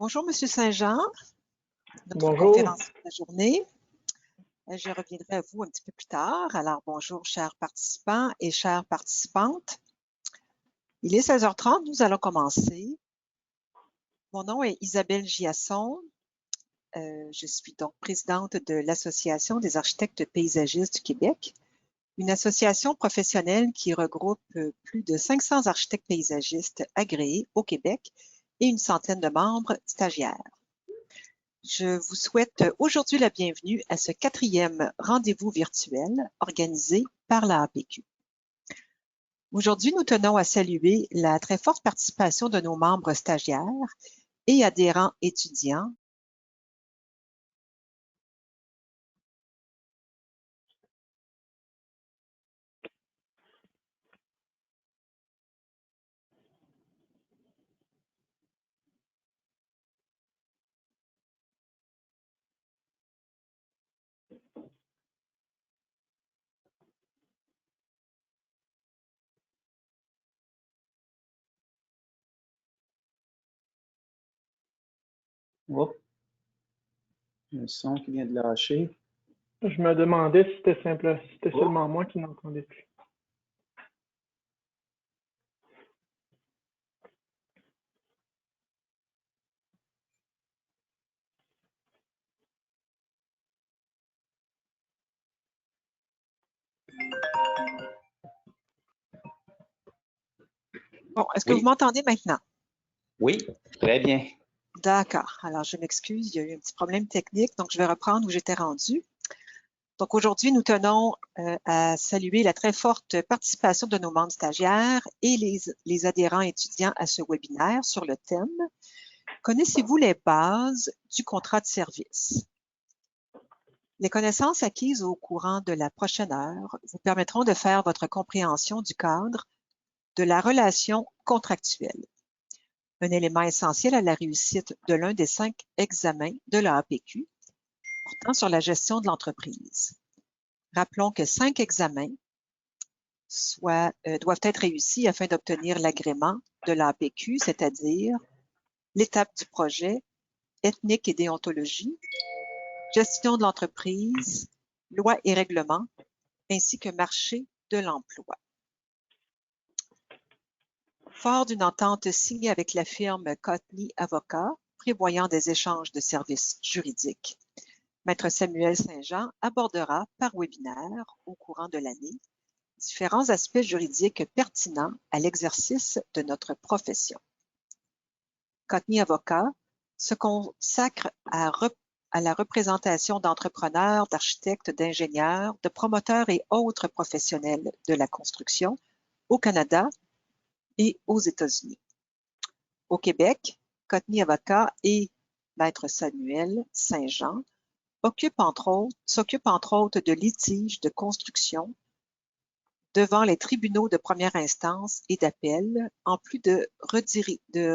Bonjour, Monsieur Saint-Jean, notre Bonjour. conférencier de la journée. Je reviendrai à vous un petit peu plus tard. Alors, bonjour, chers participants et chères participantes. Il est 16h30, nous allons commencer. Mon nom est Isabelle Giasson. Je suis donc présidente de l'Association des architectes paysagistes du Québec, une association professionnelle qui regroupe plus de 500 architectes paysagistes agréés au Québec et une centaine de membres stagiaires. Je vous souhaite aujourd'hui la bienvenue à ce 4e rendez-vous virtuel organisé par la APQ. Aujourd'hui, nous tenons à saluer la très forte participation de nos membres stagiaires et adhérents étudiants. Oh, un son qui vient de lâcher. Je me demandais si c'était simple, si c'était seulement moi qui n'entendais plus. Bon, est-ce que vous m'entendez maintenant? Oui, très bien. D'accord. Alors, je m'excuse, il y a eu un petit problème technique, donc je vais reprendre où j'étais rendue. Donc, aujourd'hui, nous tenons à saluer la très forte participation de nos membres stagiaires et les adhérents étudiants à ce webinaire sur le thème « Connaissez-vous les bases du contrat de service ?» Les connaissances acquises au courant de la prochaine heure vous permettront de faire votre compréhension du cadre de la relation contractuelle, un élément essentiel à la réussite de l'un des 5 examens de la APQ portant sur la gestion de l'entreprise. Rappelons que 5 examens doivent être réussis afin d'obtenir l'agrément de l'APQ, c'est-à-dire l'étape du projet, ethnique et déontologie, gestion de l'entreprise, loi et règlements, ainsi que marché de l'emploi. Fort d'une entente signée avec la firme Cotney Avocats, prévoyant des échanges de services juridiques, Maître Samuel Saint-Jean abordera par webinaire au courant de l'année différents aspects juridiques pertinents à l'exercice de notre profession. Cotney Avocats se consacre à la représentation d'entrepreneurs, d'architectes, d'ingénieurs, de promoteurs et autres professionnels de la construction au Canada et aux États-Unis. Au Québec, Cotney Avocats et Maître Samuel Saint-Jean s'occupe entre autres de litiges de construction devant les tribunaux de première instance et d'appel, en plus de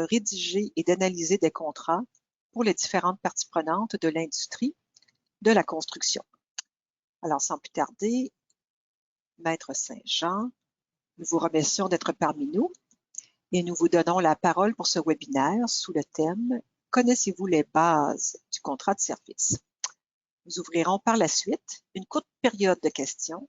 rédiger et d'analyser des contrats pour les différentes parties prenantes de l'industrie de la construction. Alors, sans plus tarder, Maître Saint-Jean, nous vous remercions d'être parmi nous et nous vous donnons la parole pour ce webinaire sous le thème « Connaissez-vous les bases du contrat de service ?» Nous ouvrirons par la suite une courte période de questions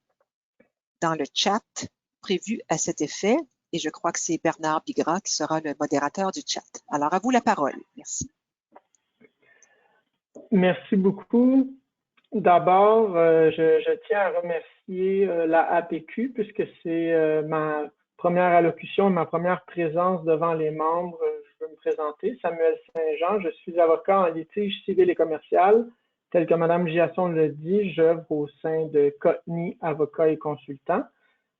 dans le chat prévu à cet effet et je crois que c'est Bernard Bigras qui sera le modérateur du chat. Alors, à vous la parole. Merci. Merci beaucoup. D'abord, je tiens à remercier la APQ puisque c'est ma première allocution, ma première présence devant les membres. Je veux me présenter, Samuel Saint-Jean. Je suis avocat en litige civil et commercial. Tel que Mme Giasson le dit, j'œuvre au sein de Cotney Avocats et Consultants.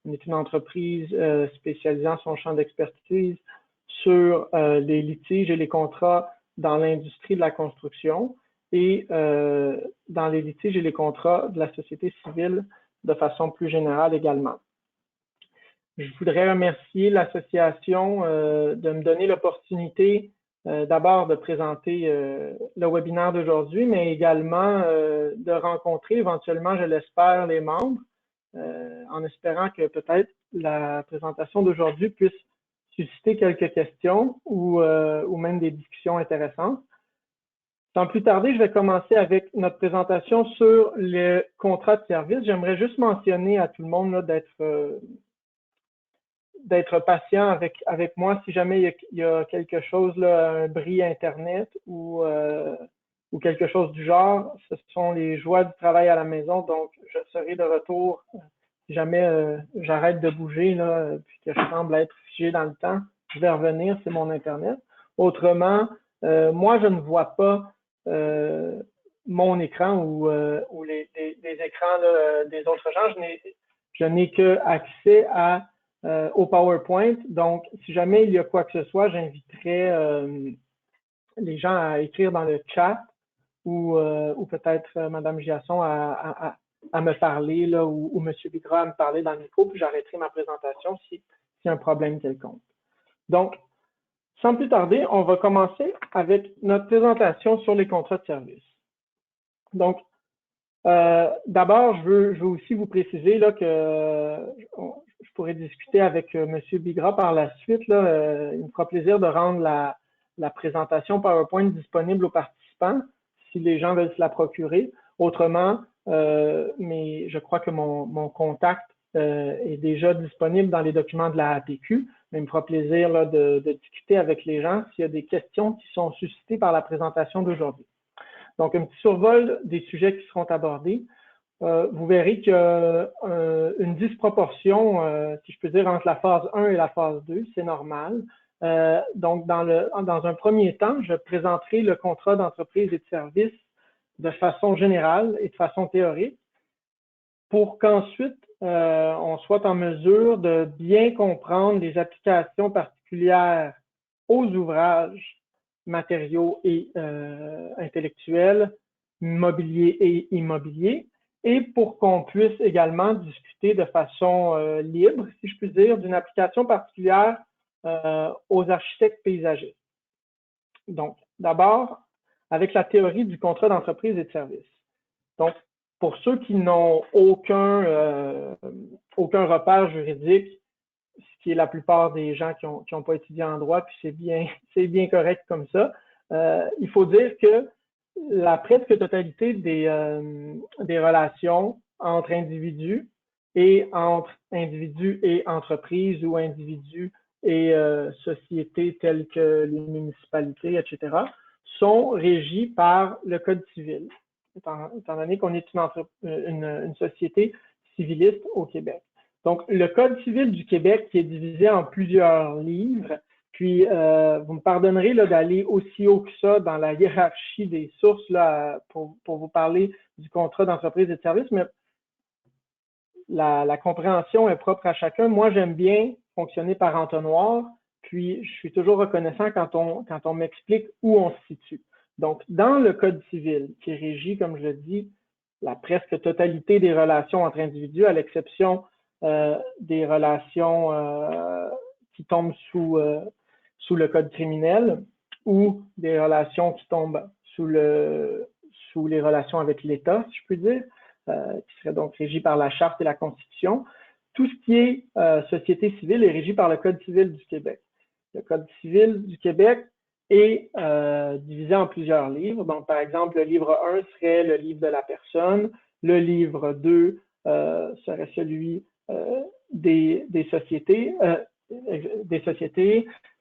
On est une entreprise spécialisant son champ d'expertise sur les litiges et les contrats dans l'industrie de la construction et dans les litiges et les contrats de la société civile de façon plus générale également. Je voudrais remercier l'association de me donner l'opportunité d'abord de présenter le webinaire d'aujourd'hui, mais également de rencontrer éventuellement, je l'espère, les membres, en espérant que peut-être la présentation d'aujourd'hui puisse susciter quelques questions ou même des discussions intéressantes. Sans plus tarder, je vais commencer avec notre présentation sur le contrat de service. J'aimerais juste mentionner à tout le monde d'être patient avec moi si jamais il y a quelque chose, là, un bris Internet ou quelque chose du genre. Ce sont les joies du travail à la maison, donc je serai de retour si jamais j'arrête de bouger là, puis que je semble être figé dans le temps. Je vais revenir, c'est mon Internet. Autrement, moi, je ne vois pas mon écran ou les écrans là, des autres gens. Je n'ai que accès au PowerPoint. Donc, si jamais il y a quoi que ce soit, j'inviterai les gens à écrire dans le chat ou peut-être Mme Giasson à me parler là, ou M. Bigra à me parler dans le micro, puis j'arrêterai ma présentation s'il y a un problème quelconque. Donc, sans plus tarder, on va commencer avec notre présentation sur les contrats de service. Donc, d'abord, je veux aussi vous préciser là, que je pourrais discuter avec M. Bigra par la suite. Là, il me fera plaisir de rendre la présentation PowerPoint disponible aux participants si les gens veulent se la procurer. Autrement, mais je crois que mon contact est déjà disponible dans les documents de la APQ. Mais il me fera plaisir là, de discuter avec les gens s'il y a des questions qui sont suscitées par la présentation d'aujourd'hui. Donc, un petit survol des sujets qui seront abordés. Vous verrez qu'il y a une disproportion, si je peux dire, entre la phase 1 et la phase 2. C'est normal. Donc, dans un premier temps, je présenterai le contrat d'entreprise et de service de façon générale et de façon théorique pour qu'ensuite, on soit en mesure de bien comprendre les applications particulières aux ouvrages, matériaux et intellectuels, mobiliers et immobiliers, et pour qu'on puisse également discuter de façon libre, si je puis dire, d'une application particulière aux architectes paysagistes. Donc, d'abord, avec la théorie du contrat d'entreprise et de service. Donc, pour ceux qui n'ont aucun repère juridique, ce qui est la plupart des gens qui n'ont pas étudié en droit, puis c'est bien correct comme ça, il faut dire que la presque totalité des relations entre individus et entre individus et entreprises ou individus et sociétés telles que les municipalités, etc., sont régies par le Code civil, étant donné qu'on est une société civiliste au Québec. Donc, le Code civil du Québec qui est divisé en plusieurs livres, puis vous me pardonnerez d'aller aussi haut que ça dans la hiérarchie des sources là, pour vous parler du contrat d'entreprise et de service, mais la compréhension est propre à chacun. Moi, j'aime bien fonctionner par entonnoir, puis je suis toujours reconnaissant quand on m'explique où on se situe. Donc, dans le Code civil, qui régit, comme je le dis, la presque totalité des relations entre individus, à l'exception des relations qui tombent sous le Code criminel ou des relations qui tombent sous les relations avec l'État, si je puis dire, qui serait donc régi par la Charte et la Constitution. Tout ce qui est société civile est régi par le Code civil du Québec. Le Code civil du Québec est divisé en plusieurs livres. Donc, par exemple, le livre 1 serait le livre de la personne. Le livre 2 serait celui des sociétés.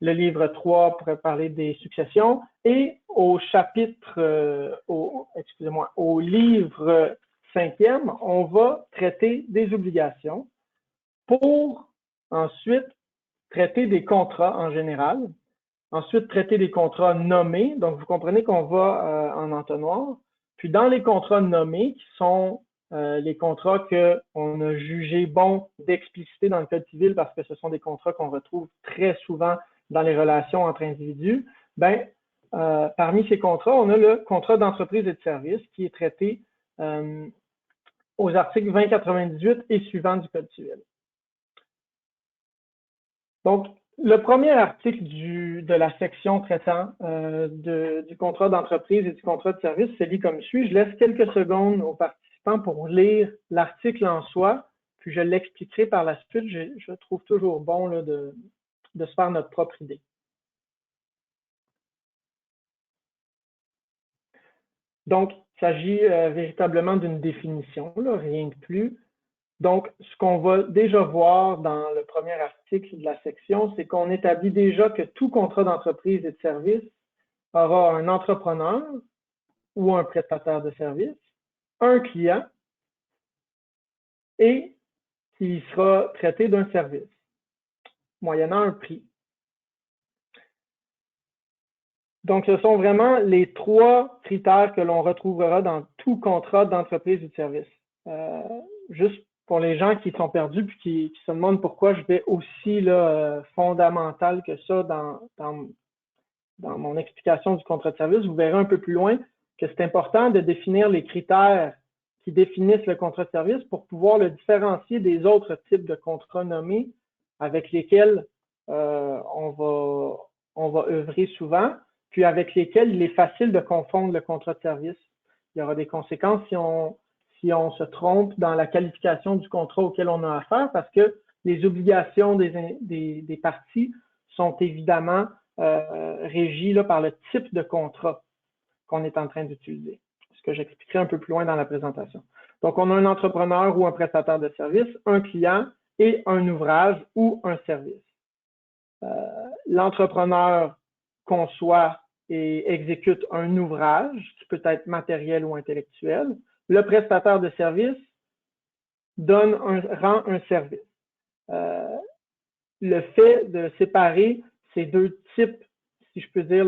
Le livre 3 pourrait parler des successions. Et au chapitre, au livre 5e, on va traiter des obligations pour ensuite traiter des contrats en général. Ensuite, traiter des contrats nommés. Donc, vous comprenez qu'on va en entonnoir. Puis, dans les contrats nommés, qui sont les contrats qu'on a jugé bon d'expliciter dans le Code civil parce que ce sont des contrats qu'on retrouve très souvent dans les relations entre individus, parmi ces contrats, on a le contrat d'entreprise et de service qui est traité aux articles 2098 et suivants du Code civil. Donc, le premier article de la section traitant du contrat d'entreprise et du contrat de service se lit comme suit. Je laisse quelques secondes aux participants pour lire l'article en soi, puis je l'expliquerai par la suite. Je trouve toujours bon là, de se faire notre propre idée. Donc, il s'agit véritablement d'une définition, là, rien de plus. Donc, ce qu'on va déjà voir dans le premier article de la section, c'est qu'on établit déjà que tout contrat d'entreprise et de service aura un entrepreneur ou un prestataire de service, un client, et qui sera traité d'un service, moyennant un prix. Donc, ce sont vraiment les trois critères que l'on retrouvera dans tout contrat d'entreprise ou de service. Juste pour les gens qui sont perdus et qui se demandent pourquoi je vais aussi là, fondamental que ça dans mon explication du contrat de service, vous verrez un peu plus loin que c'est important de définir les critères qui définissent le contrat de service pour pouvoir le différencier des autres types de contrats nommés avec lesquels on va œuvrer souvent, puis avec lesquels il est facile de confondre le contrat de service. Il y aura des conséquences si on se trompe dans la qualification du contrat auquel on a affaire, parce que les obligations des parties sont évidemment régies là, par le type de contrat qu'on est en train d'utiliser, ce que j'expliquerai un peu plus loin dans la présentation. Donc, on a un entrepreneur ou un prestataire de service, un client et un ouvrage ou un service. L'entrepreneur conçoit et exécute un ouvrage qui peut être matériel ou intellectuel. Le prestataire de service rend un service. Le fait de séparer ces deux types, si je peux dire,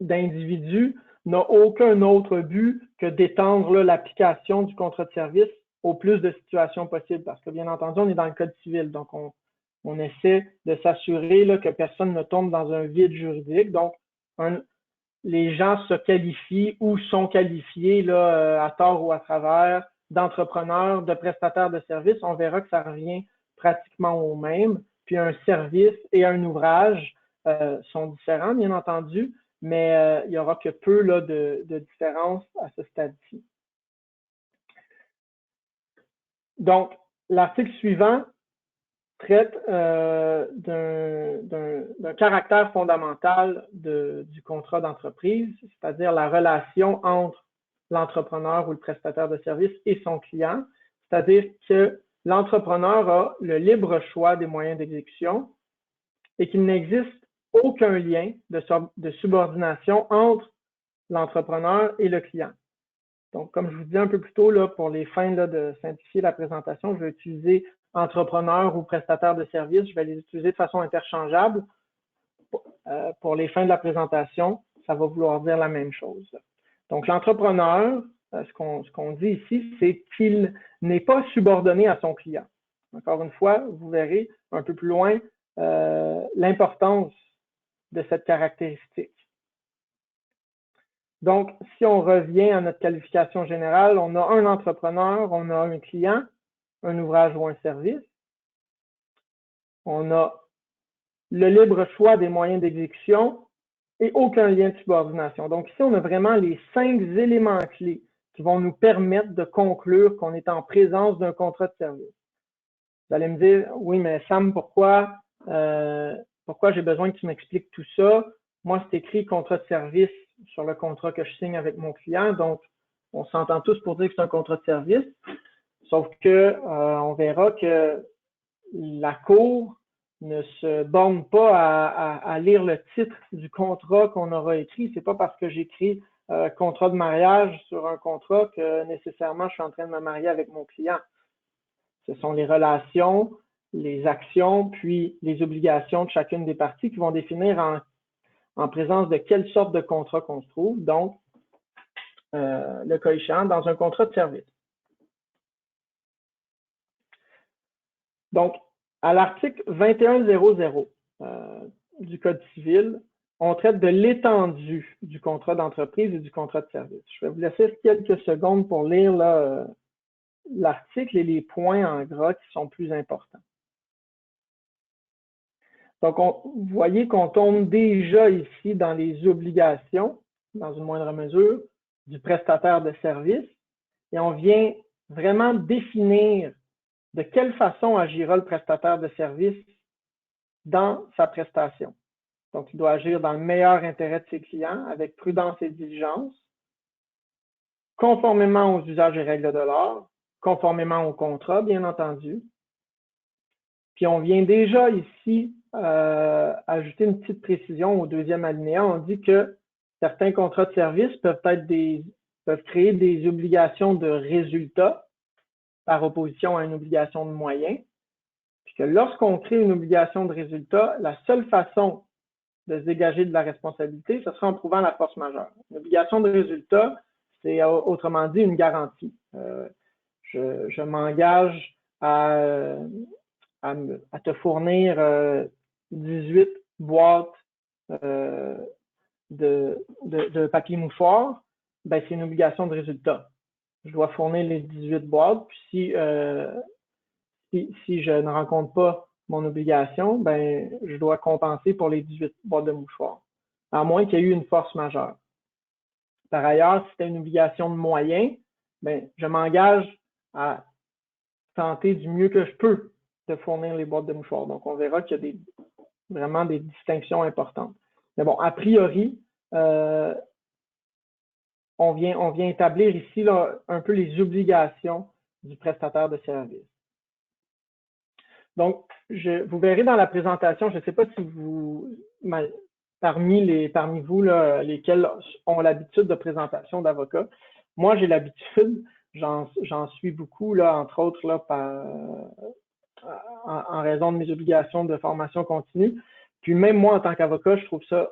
d'individus n'a aucun autre but que d'étendre l'application du contrat de service au plus de situations possibles. Parce que, bien entendu, on est dans le code civil. Donc, on essaie de s'assurer que personne ne tombe dans un vide juridique. Donc, les gens se qualifient ou sont qualifiés là, à tort ou à travers d'entrepreneurs, de prestataires de services. On verra que ça revient pratiquement au même. Puis un service et un ouvrage sont différents, bien entendu, mais il n'y aura que peu là, de différence à ce stade-ci. Donc, l'article suivant traite d'un caractère fondamental du contrat d'entreprise, c'est-à-dire la relation entre l'entrepreneur ou le prestataire de service et son client, c'est-à-dire que l'entrepreneur a le libre choix des moyens d'exécution et qu'il n'existe aucun lien de subordination entre l'entrepreneur et le client. Donc, comme je vous disais un peu plus tôt, là, pour les fins là, de simplifier la présentation, je vais utiliser entrepreneur ou prestataire de service. Je vais les utiliser de façon interchangeable. Pour les fins de la présentation, ça va vouloir dire la même chose. Donc, l'entrepreneur, ce qu'on dit ici, c'est qu'il n'est pas subordonné à son client. Encore une fois, vous verrez un peu plus loin l'importance de cette caractéristique. Donc, si on revient à notre qualification générale, on a un entrepreneur, on a un client, un ouvrage ou un service. On a le libre choix des moyens d'exécution et aucun lien de subordination. Donc ici, on a vraiment les 5 éléments clés qui vont nous permettre de conclure qu'on est en présence d'un contrat de service. Vous allez me dire, oui, mais Sam, pourquoi j'ai besoin que tu m'expliques tout ça? Moi, c'est écrit contrat de service sur le contrat que je signe avec mon client, donc on s'entend tous pour dire que c'est un contrat de service, sauf que on verra que la Cour ne se borne pas à lire le titre du contrat qu'on aura écrit. C'est pas parce que j'écris contrat de mariage sur un contrat que nécessairement je suis en train de me marier avec mon client. Ce sont les relations, les actions, puis les obligations de chacune des parties qui vont définir en présence de quelle sorte de contrat qu'on se trouve. Donc, le cas échéant, dans un contrat de service. Donc, à l'article 2100 du Code civil, on traite de l'étendue du contrat d'entreprise et du contrat de service. Je vais vous laisser quelques secondes pour lire l'article et les points en gras qui sont plus importants. Donc, vous voyez qu'on tombe déjà ici dans les obligations, dans une moindre mesure, du prestataire de service, et on vient vraiment définir de quelle façon agira le prestataire de service dans sa prestation. Donc, il doit agir dans le meilleur intérêt de ses clients, avec prudence et diligence. conformément aux usages et règles de l'art, conformément au contrat, bien entendu. Puis on vient déjà ici ajouter une petite précision au deuxième alinéa. On dit que certains contrats de service peuvent créer des obligations de résultat par opposition à une obligation de moyens. Puis que lorsqu'on crée une obligation de résultat, la seule façon de se dégager de la responsabilité, ce sera en prouvant la force majeure. Une obligation de résultat, c'est autrement dit une garantie. Je m'engage à te fournir 18 boîtes de papier mouchoir, ben, c'est une obligation de résultat. Je dois fournir les 18 boîtes, puis si je ne rencontre pas mon obligation, ben, je dois compenser pour les 18 boîtes de mouchoirs, à moins qu'il y ait eu une force majeure. Par ailleurs, si c'est une obligation de moyens, ben, je m'engage à tenter du mieux que je peux de fournir les boîtes de mouchoirs. Donc, on verra qu'il y a vraiment des distinctions importantes. Mais bon, a priori, on vient établir ici là, un peu les obligations du prestataire de service. Donc, vous verrez dans la présentation, je ne sais pas si parmi vous, là, lesquels ont l'habitude de présentation d'avocat, moi, j'ai l'habitude, j'en suis beaucoup, là, entre autres, là, en raison de mes obligations de formation continue. Puis même moi, en tant qu'avocat, je trouve ça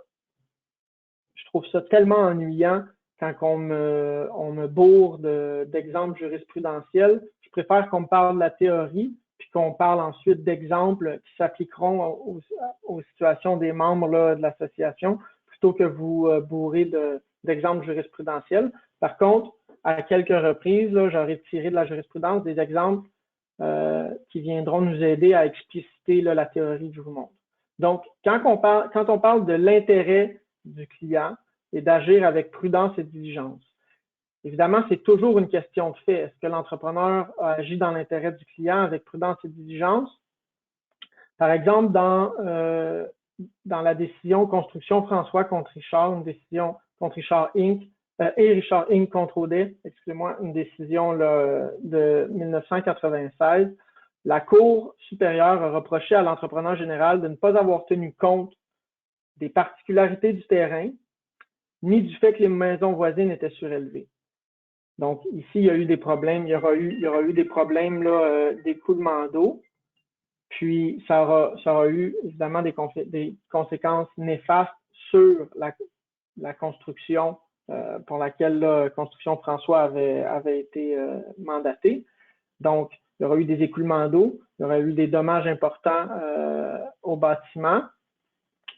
tellement ennuyant quand on me bourre d'exemples jurisprudentiels. Je préfère qu'on me parle de la théorie, puis qu'on parle ensuite d'exemples qui s'appliqueront aux situations des membres là, de l'association, plutôt que vous bourrer d'exemples jurisprudentiels. Par contre, à quelques reprises, j'aurais tiré de la jurisprudence des exemples qui viendront nous aider à expliciter là, la théorie que je vous montre. Donc, quand on parle de l'intérêt du client et d'agir avec prudence et diligence, évidemment, c'est toujours une question de fait. Est-ce que l'entrepreneur a agi dans l'intérêt du client avec prudence et diligence? Par exemple, dans la décision Construction François contre Richard, une décision contre Richard Inc., et Richard Inc. contre Audet, excusez-moi, une décision là, de 1996, la Cour supérieure a reproché à l'entrepreneur général de ne pas avoir tenu compte des particularités du terrain, ni du fait que les maisons voisines étaient surélevées. Donc, ici, il y a eu des problèmes, il y aura eu des problèmes d'écoulement d'eau, puis ça aura eu évidemment des conséquences néfastes sur la construction pour laquelle la Construction François avait été mandatée. Donc, il y aura eu des écoulements d'eau, il y aura eu des dommages importants au bâtiment.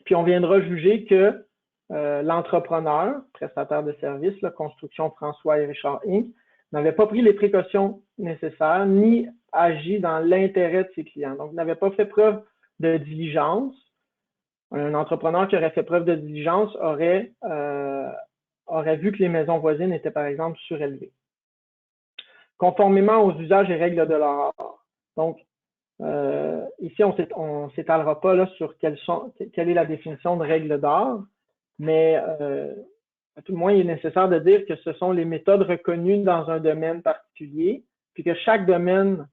Puis, on viendra juger que l'entrepreneur, prestataire de services, la Construction François et Richard Inc., n'avait pas pris les précautions nécessaires ni agi dans l'intérêt de ses clients. Donc, n'avait pas fait preuve de diligence. Un entrepreneur qui aurait fait preuve de diligence aurait vu que les maisons voisines étaient, par exemple, surélevées. Conformément aux usages et règles de l'art. Donc, ici, on ne s'étalera pas là, sur quelle est la définition de règles d'art, mais à tout le moins, il est nécessaire de dire que ce sont les méthodes reconnues dans un domaine particulier, puis que chaque domaine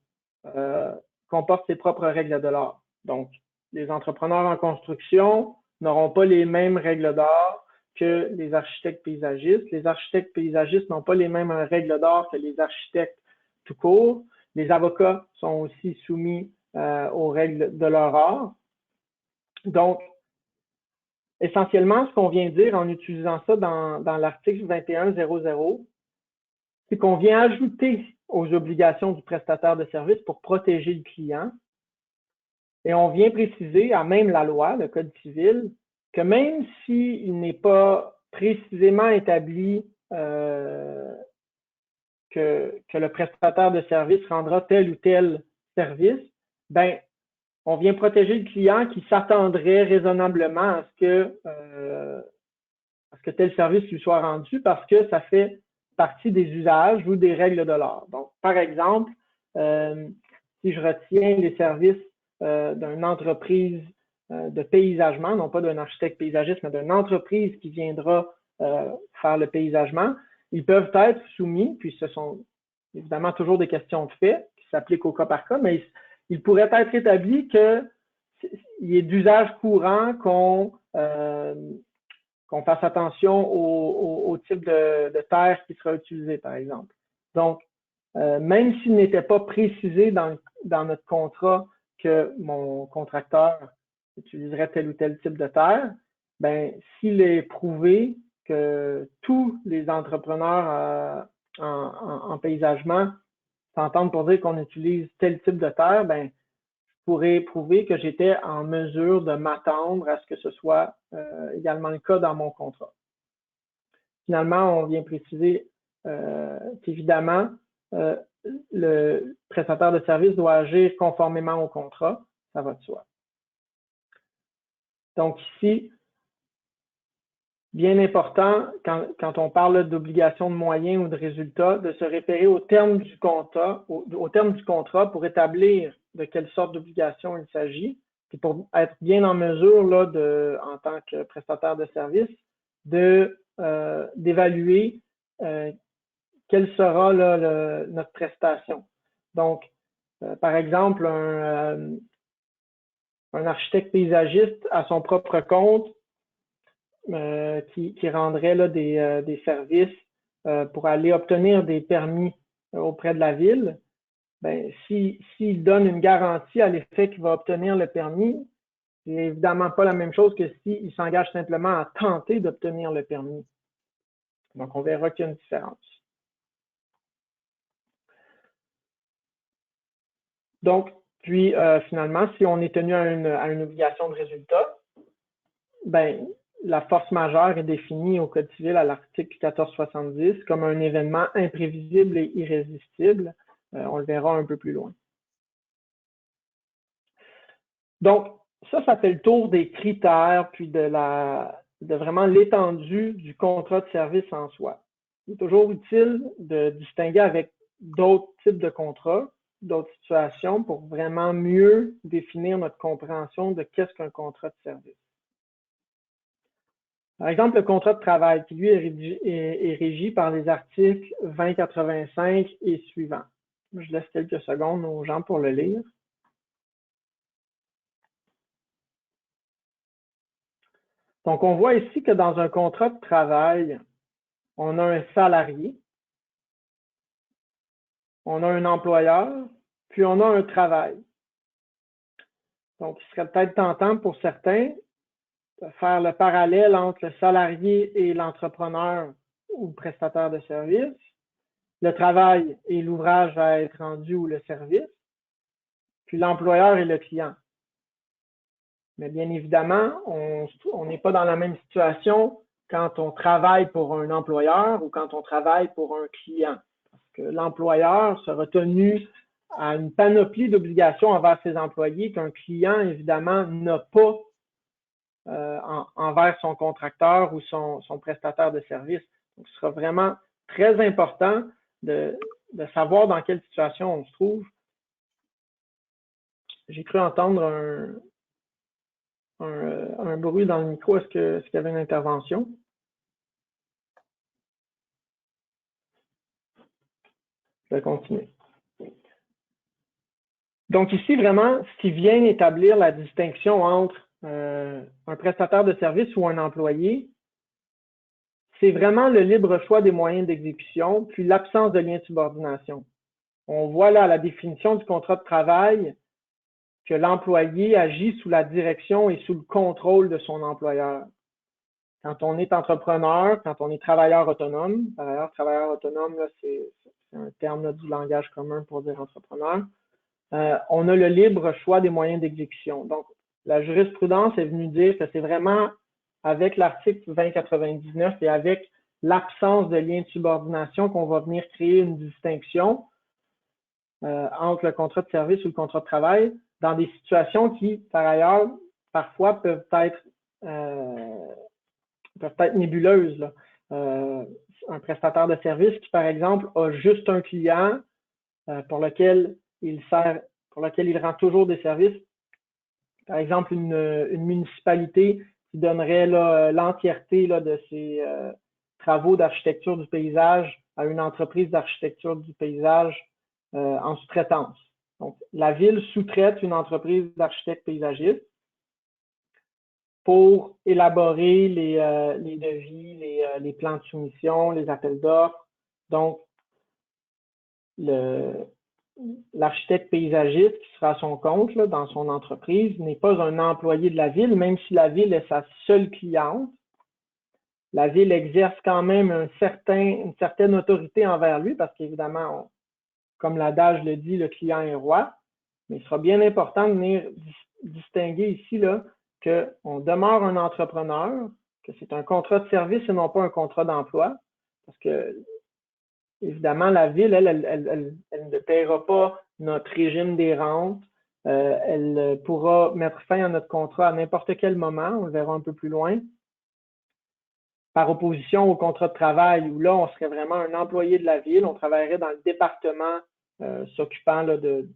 comporte ses propres règles de l'art. Donc, les entrepreneurs en construction n'auront pas les mêmes règles d'art que les architectes paysagistes. Les architectes paysagistes n'ont pas les mêmes règles d'art que les architectes tout court. Les avocats sont aussi soumis aux règles de leur art. Donc, essentiellement, ce qu'on vient dire en utilisant ça dans l'article 21.00, c'est qu'on vient ajouter aux obligations du prestataire de service pour protéger le client. Et on vient préciser à même la loi, le Code civil, que même s'il n'est pas précisément établi que le prestataire de service rendra tel ou tel service, ben, on vient protéger le client qui s'attendrait raisonnablement à ce que tel service lui soit rendu parce que ça fait partie des usages ou des règles de l'art. Donc, par exemple, si je retiens les services d'une entreprise de paysagement, non pas d'un architecte paysagiste, mais d'une entreprise qui viendra faire le paysagement, ils peuvent être soumis, puis ce sont évidemment toujours des questions de fait qui s'appliquent au cas par cas, mais il pourrait être établi qu'il est d'usage courant qu'on fasse attention au type de terre qui sera utilisé, par exemple. Donc, même s'il n'était pas précisé dans notre contrat que mon contracteur utiliserait tel ou tel type de terre, ben, s'il est prouvé que tous les entrepreneurs en paysagement s'entendent pour dire qu'on utilise tel type de terre, ben, je pourrais prouver que j'étais en mesure de m'attendre à ce que ce soit également le cas dans mon contrat. Finalement, on vient préciser qu'évidemment, le prestataire de service doit agir conformément au contrat, ça va de soi. Donc ici, bien important, quand on parle d'obligation de moyens ou de résultats, de se référer au terme du contrat, au terme du contrat pour établir de quelle sorte d'obligation il s'agit, puis pour être bien en mesure, là, en tant que prestataire de service, d'évaluer quelle sera là, notre prestation. Donc, par exemple, un architecte paysagiste à son propre compte qui rendrait là, des services pour aller obtenir des permis auprès de la ville, ben, s'il donne une garantie à l'effet qu'il va obtenir le permis, c'est évidemment pas la même chose que s'il s'engage simplement à tenter d'obtenir le permis. Donc, on verra qu'il y a une différence. Donc, puis finalement, si on est tenu à une obligation de résultat, ben, la force majeure est définie au Code civil à l'article 1470 comme un événement imprévisible et irrésistible. On le verra un peu plus loin. Donc, ça fait le tour des critères, puis de vraiment l'étendue du contrat de service en soi. Il est toujours utile de distinguer avec d'autres types de contrats, d'autres situations, pour vraiment mieux définir notre compréhension de qu'est-ce qu'un contrat de service. Par exemple, le contrat de travail, qui lui est régi par les articles 2085 et suivants. Je laisse quelques secondes aux gens pour le lire. Donc, on voit ici que dans un contrat de travail, on a un salarié, on a un employeur, puis on a un travail. Donc, il serait peut-être tentant pour certains de faire le parallèle entre le salarié et l'entrepreneur ou le prestataire de service, le travail et l'ouvrage à être rendu ou le service, puis l'employeur et le client. Mais bien évidemment, on n'est pas dans la même situation quand on travaille pour un employeur ou quand on travaille pour un client. Parce que l'employeur sera tenu à une panoplie d'obligations envers ses employés qu'un client, évidemment, n'a pas envers son contracteur ou son prestataire de service. Donc, ce sera vraiment très important de savoir dans quelle situation on se trouve. J'ai cru entendre un bruit dans le micro. Est-ce qu'il y avait une intervention? Je vais continuer. Donc ici, vraiment, ce qui vient établir la distinction entre un prestataire de service ou un employé, c'est vraiment le libre choix des moyens d'exécution, puis l'absence de lien de subordination. On voit là à la définition du contrat de travail que l'employé agit sous la direction et sous le contrôle de son employeur. Quand on est entrepreneur, quand on est travailleur autonome, par ailleurs, travailleur autonome, c'est un terme là, du langage commun pour dire entrepreneur, on a le libre choix des moyens d'exécution. Donc, la jurisprudence est venue dire que c'est vraiment avec l'article 2099 et avec l'absence de lien de subordination qu'on va venir créer une distinction entre le contrat de service ou le contrat de travail dans des situations qui, par ailleurs, parfois peuvent être nébuleuses. Là. Un prestataire de service qui, par exemple, a juste un client pour lequel il rend toujours des services. Par exemple, une municipalité qui donnerait l'entièreté de ses travaux d'architecture du paysage à une entreprise d'architecture du paysage en sous-traitance. Donc, la ville sous-traite une entreprise d'architectes paysagistes pour élaborer les devis, les plans de soumission, les appels d'offres. Donc, l'architecte paysagiste qui sera à son compte là, dans son entreprise n'est pas un employé de la ville, même si la ville est sa seule cliente. La ville exerce quand même une certaine autorité envers lui parce qu'évidemment, comme l'adage le dit, le client est roi. Mais il sera bien important de venir distinguer ici là, qu'on demeure un entrepreneur, que c'est un contrat de service et non pas un contrat d'emploi. Parce que, évidemment, la ville, elle ne paiera pas notre régime des rentes. Elle pourra mettre fin à notre contrat à n'importe quel moment. On le verra un peu plus loin. Par opposition au contrat de travail, où là, on serait vraiment un employé de la ville. On travaillerait dans le département s'occupant là, de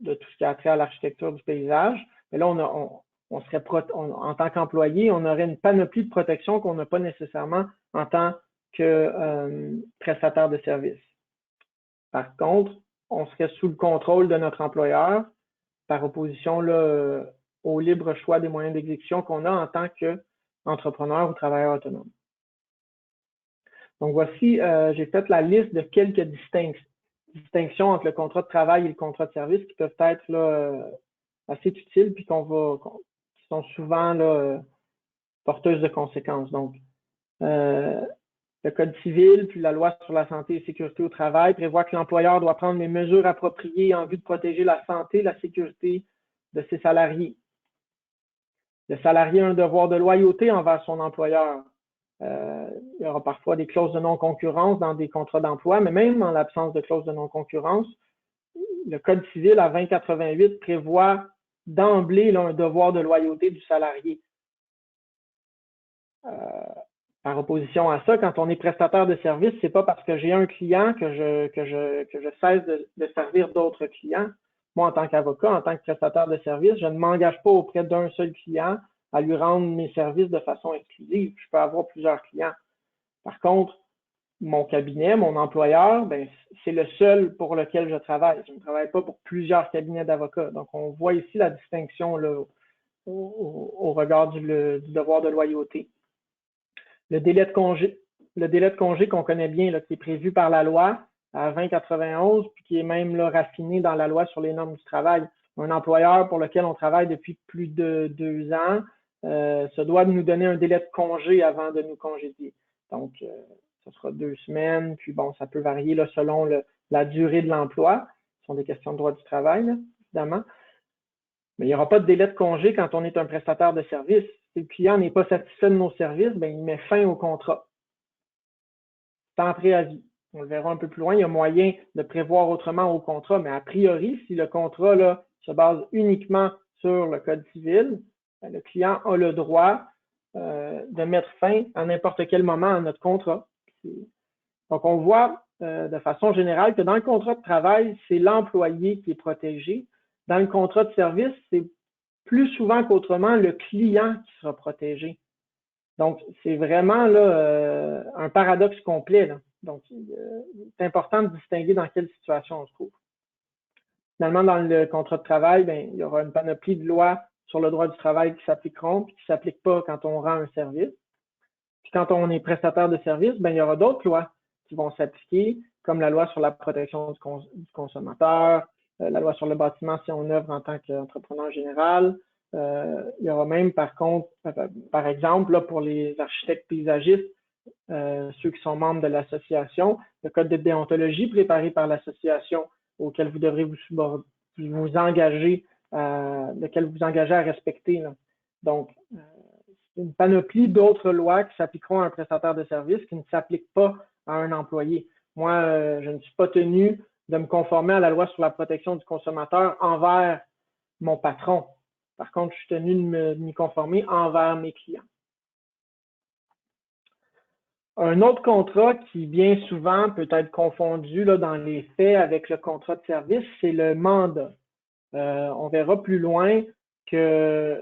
tout ce qui a trait à l'architecture du paysage. Mais là, on serait en tant qu'employé, on aurait une panoplie de protection qu'on n'a pas nécessairement en tant que prestataire de service. Par contre, on serait sous le contrôle de notre employeur, par opposition là, au libre choix des moyens d'exécution qu'on a en tant qu'entrepreneur ou travailleur autonome. Donc voici, j'ai fait la liste de quelques distinctions entre le contrat de travail et le contrat de service qui peuvent être là, assez utiles puis qui sont souvent là, porteuses de conséquences. Donc, le Code civil puis la loi sur la santé et sécurité au travail prévoit que l'employeur doit prendre les mesures appropriées en vue de protéger la santé et la sécurité de ses salariés. Le salarié a un devoir de loyauté envers son employeur. Il y aura parfois des clauses de non-concurrence dans des contrats d'emploi, mais même en l'absence de clauses de non-concurrence, le Code civil à 2088 prévoit d'emblée un devoir de loyauté du salarié. Par opposition à ça, quand on est prestataire de service, c'est pas parce que j'ai un client que je cesse de servir d'autres clients. Moi, en tant qu'avocat, en tant que prestataire de service, je ne m'engage pas auprès d'un seul client à lui rendre mes services de façon exclusive. Je peux avoir plusieurs clients. Par contre, mon cabinet, mon employeur, ben, c'est le seul pour lequel je travaille. Je ne travaille pas pour plusieurs cabinets d'avocats. Donc, on voit ici la distinction là, au regard du devoir de loyauté. Le délai de congé qu'on connaît bien, là, qui est prévu par la loi à 2091, puis qui est même là, raffiné dans la loi sur les normes du travail. Un employeur pour lequel on travaille depuis plus de 2 ans se doit de nous donner un délai de congé avant de nous congédier. Donc, ce sera 2 semaines, puis bon, ça peut varier là, selon la durée de l'emploi. Ce sont des questions de droit du travail, là, évidemment. Mais il n'y aura pas de délai de congé quand on est un prestataire de service. Si le client n'est pas satisfait de nos services, ben, il met fin au contrat. Sans préavis. On le verra un peu plus loin, il y a moyen de prévoir autrement au contrat, mais a priori, si le contrat là, se base uniquement sur le Code civil, ben, le client a le droit de mettre fin à n'importe quel moment à notre contrat. Donc, on voit de façon générale que dans le contrat de travail, c'est l'employé qui est protégé. Dans le contrat de service, c'est plus souvent qu'autrement le client qui sera protégé. Donc, c'est vraiment là, un paradoxe complet. Là. Donc, c'est important de distinguer dans quelle situation on se trouve. Finalement, dans le contrat de travail, ben, il y aura une panoplie de lois sur le droit du travail qui s'appliqueront et qui ne s'appliquent pas quand on rend un service. Puis quand on est prestataire de service, ben, il y aura d'autres lois qui vont s'appliquer, comme la loi sur la protection du consommateur, la loi sur le bâtiment si on œuvre en tant qu'entrepreneur général. Il y aura même, par contre, par exemple, là, pour les architectes paysagistes, ceux qui sont membres de l'association, le code de déontologie préparé par l'association auquel vous devrez vous engager, lequel vous engagez à respecter. Là. Donc, une panoplie d'autres lois qui s'appliqueront à un prestataire de service qui ne s'appliquent pas à un employé. Moi, je ne suis pas tenu de me conformer à la loi sur la protection du consommateur envers mon patron. Par contre, je suis tenu de m'y conformer envers mes clients. Un autre contrat qui bien souvent peut être confondu là, dans les faits avec le contrat de service, c'est le mandat. On verra plus loin qu'un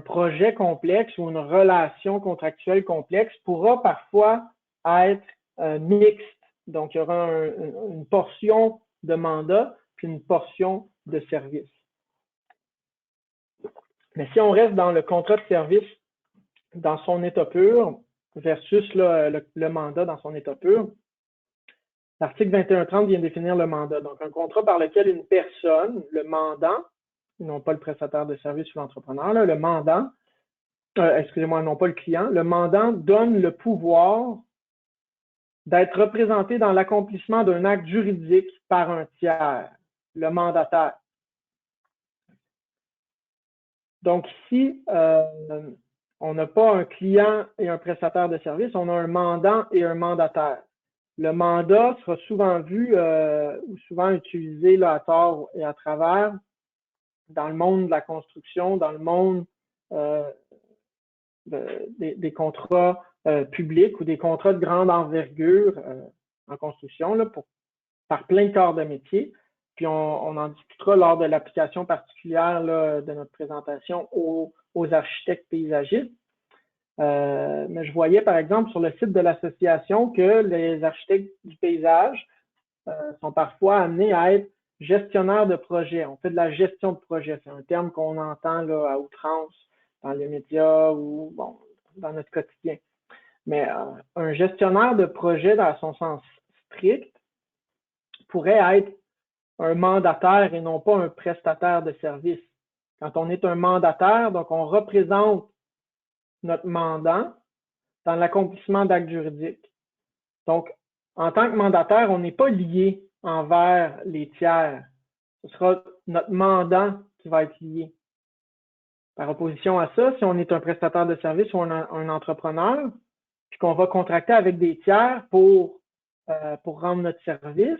projet complexe ou une relation contractuelle complexe pourra parfois être mixte. Donc, il y aura une portion de mandat puis une portion de service. Mais si on reste dans le contrat de service dans son état pur versus le mandat dans son état pur, l'article 2130 vient définir le mandat. Donc, un contrat par lequel une personne, le mandant, non pas le prestataire de service ou l'entrepreneur, le mandant, excusez-moi, non pas le client, le mandant donne le pouvoir d'être représenté dans l'accomplissement d'un acte juridique par un tiers, le mandataire. Donc ici, on n'a pas un client et un prestataire de service, on a un mandant et un mandataire. Le mandat sera souvent vu ou souvent utilisé là, à tort et à travers dans le monde de la construction, dans le monde des contrats publics ou des contrats de grande envergure en construction là, par plein de corps de métier. Puis on en discutera lors de l'application particulière là, de notre présentation aux architectes paysagistes. Mais je voyais par exemple sur le site de l'association que les architectes du paysage sont parfois amenés à être gestionnaires de projet. On fait de la gestion de projet. C'est un terme qu'on entend là, à outrance dans les médias ou bon, dans notre quotidien. Mais un gestionnaire de projet dans son sens strict pourrait être un mandataire et non pas un prestataire de service. Quand on est un mandataire, donc on représente notre mandant dans l'accomplissement d'actes juridiques. Donc, en tant que mandataire, on n'est pas lié envers les tiers. Ce sera notre mandant qui va être lié. Par opposition à ça, si on est un prestataire de service ou un entrepreneur, puis qu'on va contracter avec des tiers pour rendre notre service,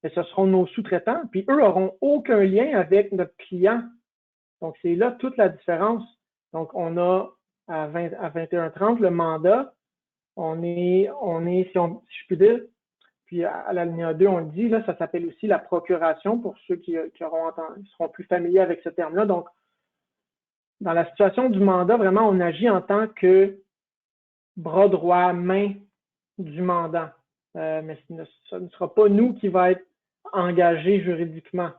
et ce seront nos sous-traitants, puis eux n'auront aucun lien avec notre client. Donc, c'est là toute la différence. Donc, on a à 21h30 le mandat, on est si je puis dire, puis à l'alinéa 2, on le dit, là, ça s'appelle aussi la procuration pour ceux qui seront plus familiers avec ce terme-là. Donc, dans la situation du mandat, vraiment, on agit en tant que bras droit, main du mandant. Mais ce ne sera pas nous qui va être engagés juridiquement,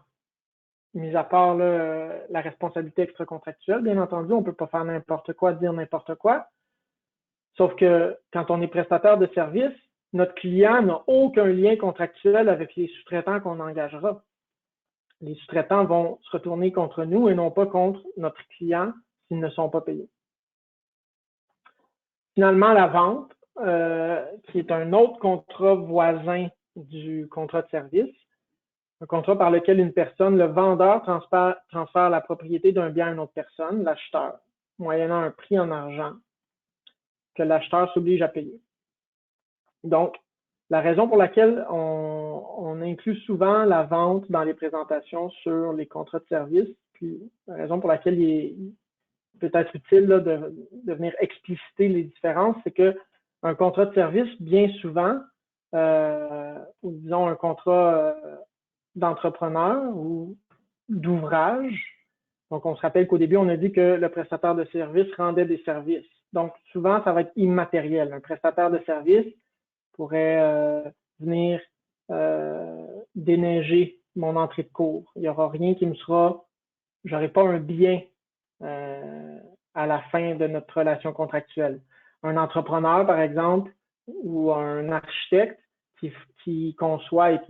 mis à part là, la responsabilité extra-contractuelle. Bien entendu, on ne peut pas faire n'importe quoi, dire n'importe quoi. Sauf que quand on est prestataire de service, notre client n'a aucun lien contractuel avec les sous-traitants qu'on engagera. Les sous-traitants vont se retourner contre nous et non pas contre notre client s'ils ne sont pas payés. Finalement, la vente, qui est un autre contrat voisin du contrat de service, un contrat par lequel une personne, le vendeur, transfère la propriété d'un bien à une autre personne, l'acheteur, moyennant un prix en argent que l'acheteur s'oblige à payer. Donc, la raison pour laquelle on inclut souvent la vente dans les présentations sur les contrats de service, puis la raison pour laquelle il peut être utile là, de venir expliciter les différences, c'est qu'un contrat de service, bien souvent, ou disons un contrat d'entrepreneur ou d'ouvrage, donc on se rappelle qu'au début, on a dit que le prestataire de service rendait des services. Donc, souvent, ça va être immatériel. Un prestataire de service pourrait venir déneiger mon entrée de cour. Il n'y aura rien qui me sera, j'aurai pas un bien à la fin de notre relation contractuelle. Un entrepreneur, par exemple, ou un architecte qui conçoit et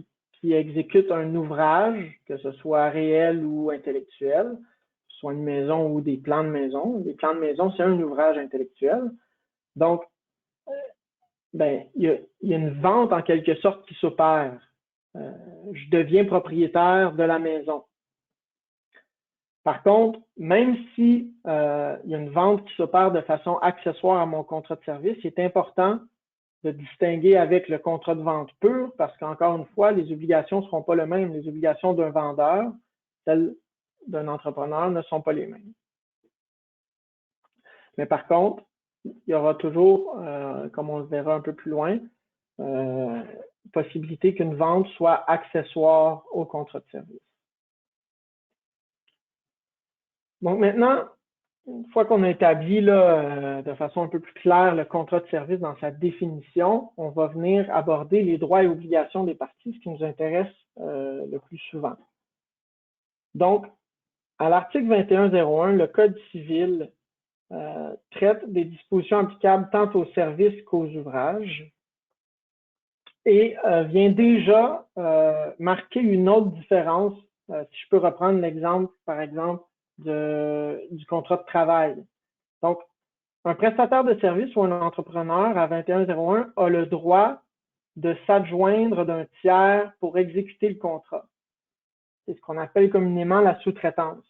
qui exécute un ouvrage, que ce soit réel ou intellectuel, que ce soit une maison ou des plans de maison. Les plans de maison, c'est un ouvrage intellectuel. Donc, il y a une vente en quelque sorte qui s'opère. Je deviens propriétaire de la maison. Par contre, même si il y a une vente qui s'opère de façon accessoire à mon contrat de service, c'est important de distinguer avec le contrat de vente pur parce qu'encore une fois, les obligations ne seront pas les mêmes. Les obligations d'un vendeur, celles d'un entrepreneur ne sont pas les mêmes. Mais par contre, il y aura toujours, comme on le verra un peu plus loin, possibilité qu'une vente soit accessoire au contrat de service. Donc maintenant, une fois qu'on a établi là, de façon un peu plus claire le contrat de service dans sa définition, on va venir aborder les droits et obligations des parties, ce qui nous intéresse le plus souvent. Donc, à l'article 2101, le Code civil traite des dispositions applicables tant aux services qu'aux ouvrages et vient déjà marquer une autre différence. Si je peux reprendre l'exemple, par exemple, du contrat de travail. Donc, un prestataire de service ou un entrepreneur à 2101 a le droit de s'adjoindre d'un tiers pour exécuter le contrat. C'est ce qu'on appelle communément la sous-traitance.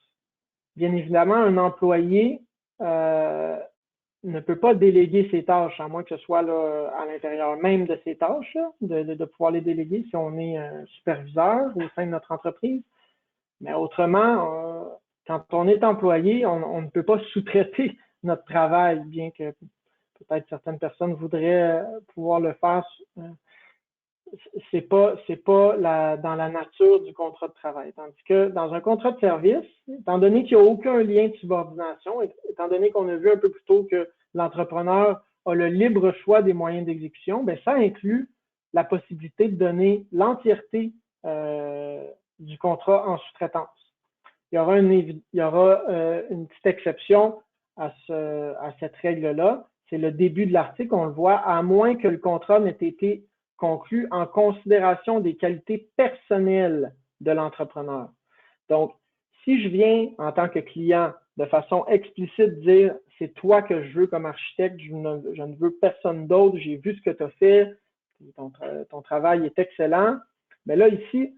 Bien évidemment, un employé ne peut pas déléguer ses tâches, à moins que ce soit là, à l'intérieur même de ses tâches, là, de pouvoir les déléguer si on est superviseur au sein de notre entreprise. Mais autrement, quand on est employé, on ne peut pas sous-traiter notre travail, bien que peut-être certaines personnes voudraient pouvoir le faire. C'est pas dans la nature du contrat de travail. Tandis que dans un contrat de service, étant donné qu'il n'y a aucun lien de subordination, étant donné qu'on a vu un peu plus tôt que l'entrepreneur a le libre choix des moyens d'exécution, ben ça inclut la possibilité de donner l'entièreté du contrat en sous-traitance. Il y aura une petite exception à cette règle-là. C'est le début de l'article, on le voit, à moins que le contrat n'ait été conclu en considération des qualités personnelles de l'entrepreneur. Donc, si je viens en tant que client de façon explicite dire c'est toi que je veux comme architecte, je ne veux personne d'autre, j'ai vu ce que tu as fait, ton travail est excellent, mais là ici,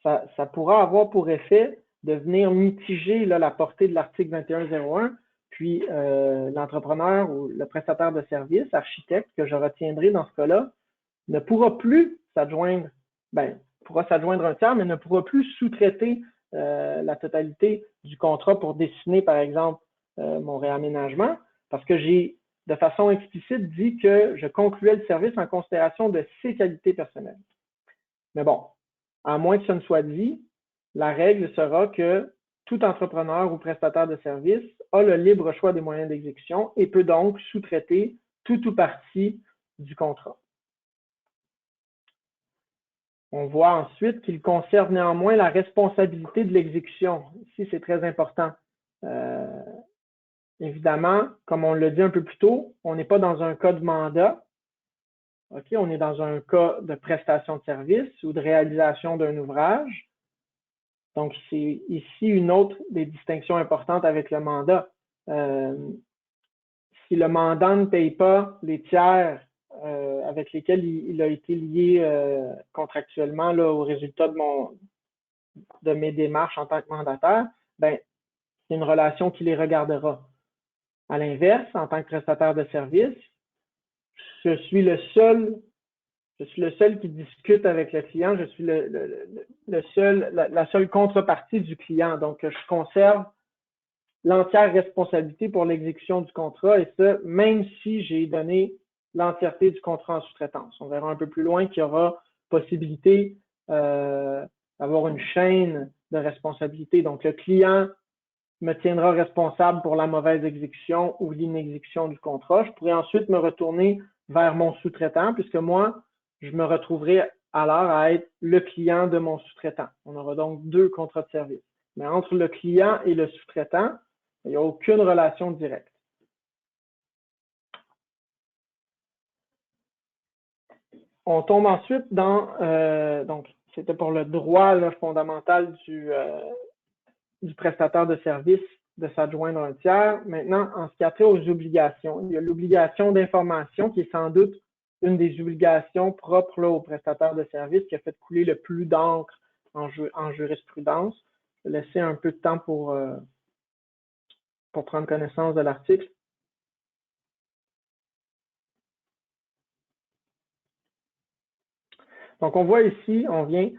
ça pourra avoir pour effet de venir mitiger là, la portée de l'article 2101, puis l'entrepreneur ou le prestataire de service, architecte, que je retiendrai dans ce cas-là, ne pourra plus s'adjoindre, pourra s'adjoindre un tiers, mais ne pourra plus sous-traiter la totalité du contrat pour dessiner, par exemple, mon réaménagement, parce que j'ai, de façon explicite, dit que je concluais le service en considération de ses qualités personnelles. Mais bon, à moins que ce ne soit dit, la règle sera que tout entrepreneur ou prestataire de service a le libre choix des moyens d'exécution et peut donc sous-traiter tout ou partie du contrat. On voit ensuite qu'il conserve néanmoins la responsabilité de l'exécution. Ici, c'est très important. Évidemment, comme on l'a dit un peu plus tôt, on n'est pas dans un cas de mandat. Okay, on est dans un cas de prestation de service ou de réalisation d'un ouvrage. Donc, c'est ici une autre des distinctions importantes avec le mandat. Si le mandant ne paye pas les tiers avec lesquels il a été lié contractuellement là, au résultat de mes démarches en tant que mandataire, ben, c'est une relation qui les regardera. À l'inverse, en tant que prestataire de service, je suis le seul qui discute avec le client, je suis la seule contrepartie du client. Donc, je conserve l'entière responsabilité pour l'exécution du contrat et ça, même si j'ai donné l'entièreté du contrat en sous-traitance. On verra un peu plus loin qu'il y aura possibilité d'avoir une chaîne de responsabilité. Donc, le client me tiendra responsable pour la mauvaise exécution ou l'inexécution du contrat. Je pourrais ensuite me retourner vers mon sous-traitant puisque moi, je me retrouverai alors à être le client de mon sous-traitant. On aura donc deux contrats de service. Mais entre le client et le sous-traitant, il n'y a aucune relation directe. On tombe ensuite dans, donc c'était pour le droit là, fondamental du prestataire de service de s'adjoindre un tiers. Maintenant, en ce qui a trait aux obligations, il y a l'obligation d'information qui est sans doute une des obligations propres là, au prestataire de service qui a fait couler le plus d'encre en jurisprudence. Je vais laisser un peu de temps pour prendre connaissance de l'article. Donc, on voit ici, on vient.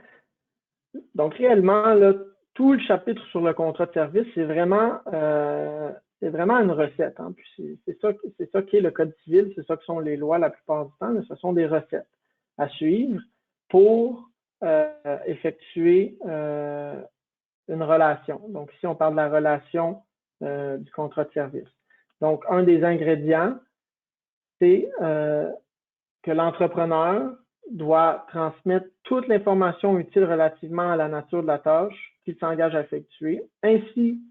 Donc, réellement, là, tout le chapitre sur le contrat de service, c'est vraiment une recette. Hein. Puis c'est ça qui est le Code civil, c'est ça que sont les lois la plupart du temps, mais ce sont des recettes à suivre pour effectuer une relation. Donc, ici, on parle de la relation du contrat de service. Donc, un des ingrédients, c'est que l'entrepreneur doit transmettre toute l'information utile relativement à la nature de la tâche qu'il s'engage à effectuer, ainsi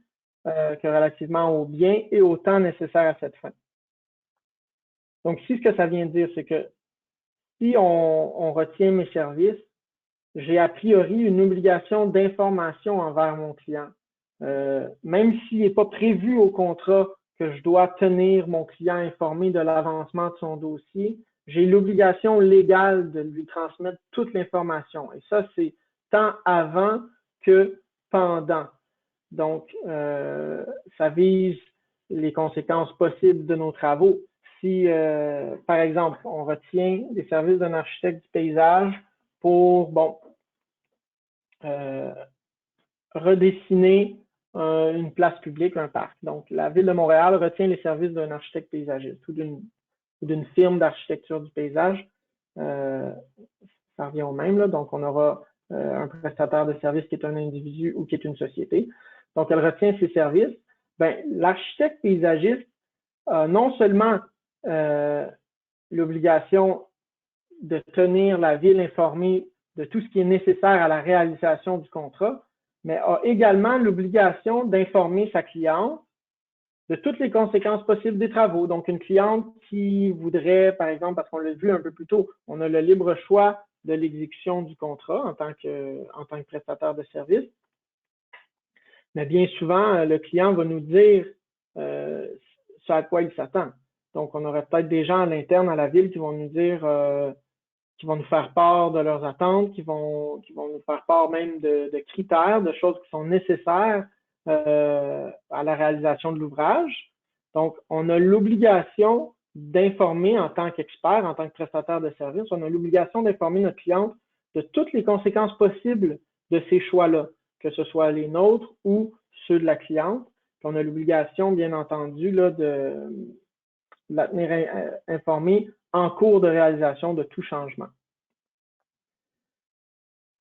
que relativement aux biens et au temps nécessaire à cette fin. Donc, ici, ce que ça vient dire, c'est que si on retient mes services, j'ai a priori une obligation d'information envers mon client. Même s'il n'est pas prévu au contrat que je dois tenir mon client informé de l'avancement de son dossier, j'ai l'obligation légale de lui transmettre toute l'information. Et ça, c'est tant avant que pendant. Donc, ça vise les conséquences possibles de nos travaux. Si, par exemple, on retient des services d'un architecte du paysage pour, bon, redessiner une place publique, un parc. Donc, la Ville de Montréal retient les services d'un architecte paysagiste ou d'une firme d'architecture du paysage. Ça revient au même, là. Donc, on aura un prestataire de service qui est un individu ou qui est une société. Donc, elle retient ses services. Ben, l'architecte paysagiste a non seulement l'obligation de tenir la ville informée de tout ce qui est nécessaire à la réalisation du contrat, mais a également l'obligation d'informer sa cliente de toutes les conséquences possibles des travaux. Donc, une cliente qui voudrait, par exemple, parce qu'on l'a vu un peu plus tôt, on a le libre choix de l'exécution du contrat en tant que prestataire de service. Mais bien souvent, le client va nous dire ce à quoi il s'attend. Donc, on aurait peut-être des gens à l'interne à la ville qui vont nous dire, qui vont nous faire part de leurs attentes, qui vont nous faire part même de critères, de choses qui sont nécessaires à la réalisation de l'ouvrage. Donc, on a l'obligation d'informer en tant qu'expert, en tant que prestataire de service, on a l'obligation d'informer notre cliente de toutes les conséquences possibles de ces choix-là, que ce soit les nôtres ou ceux de la cliente. Puis on a l'obligation, bien entendu, là, de la tenir informée en cours de réalisation de tout changement.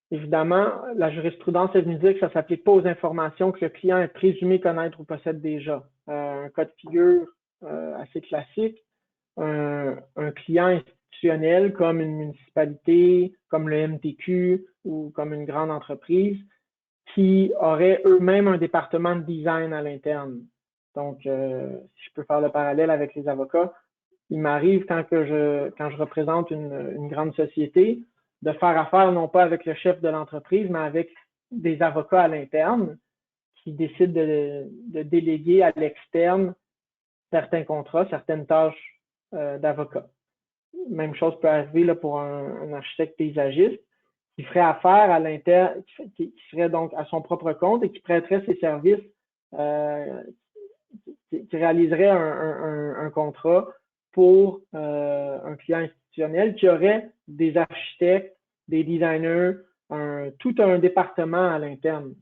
Évidemment, la jurisprudence est venue dire que ça ne s'applique pas aux informations que le client est présumé connaître ou possède déjà. Un cas de figure assez classique, un client institutionnel comme une municipalité, comme le MTQ ou comme une grande entreprise qui aurait eux-mêmes un département de design à l'interne. Donc, si je peux faire le parallèle avec les avocats, il m'arrive quand je représente une grande société de faire affaire non pas avec le chef de l'entreprise, mais avec des avocats à l'interne qui décident de déléguer à l'externe certains contrats, certaines tâches d'avocat. Même chose peut arriver là, pour un architecte paysagiste qui ferait affaire à l'interne, qui serait donc à son propre compte et qui prêterait ses services, qui réaliserait un contrat pour un client institutionnel qui aurait des architectes, des designers, tout un département à l'interne.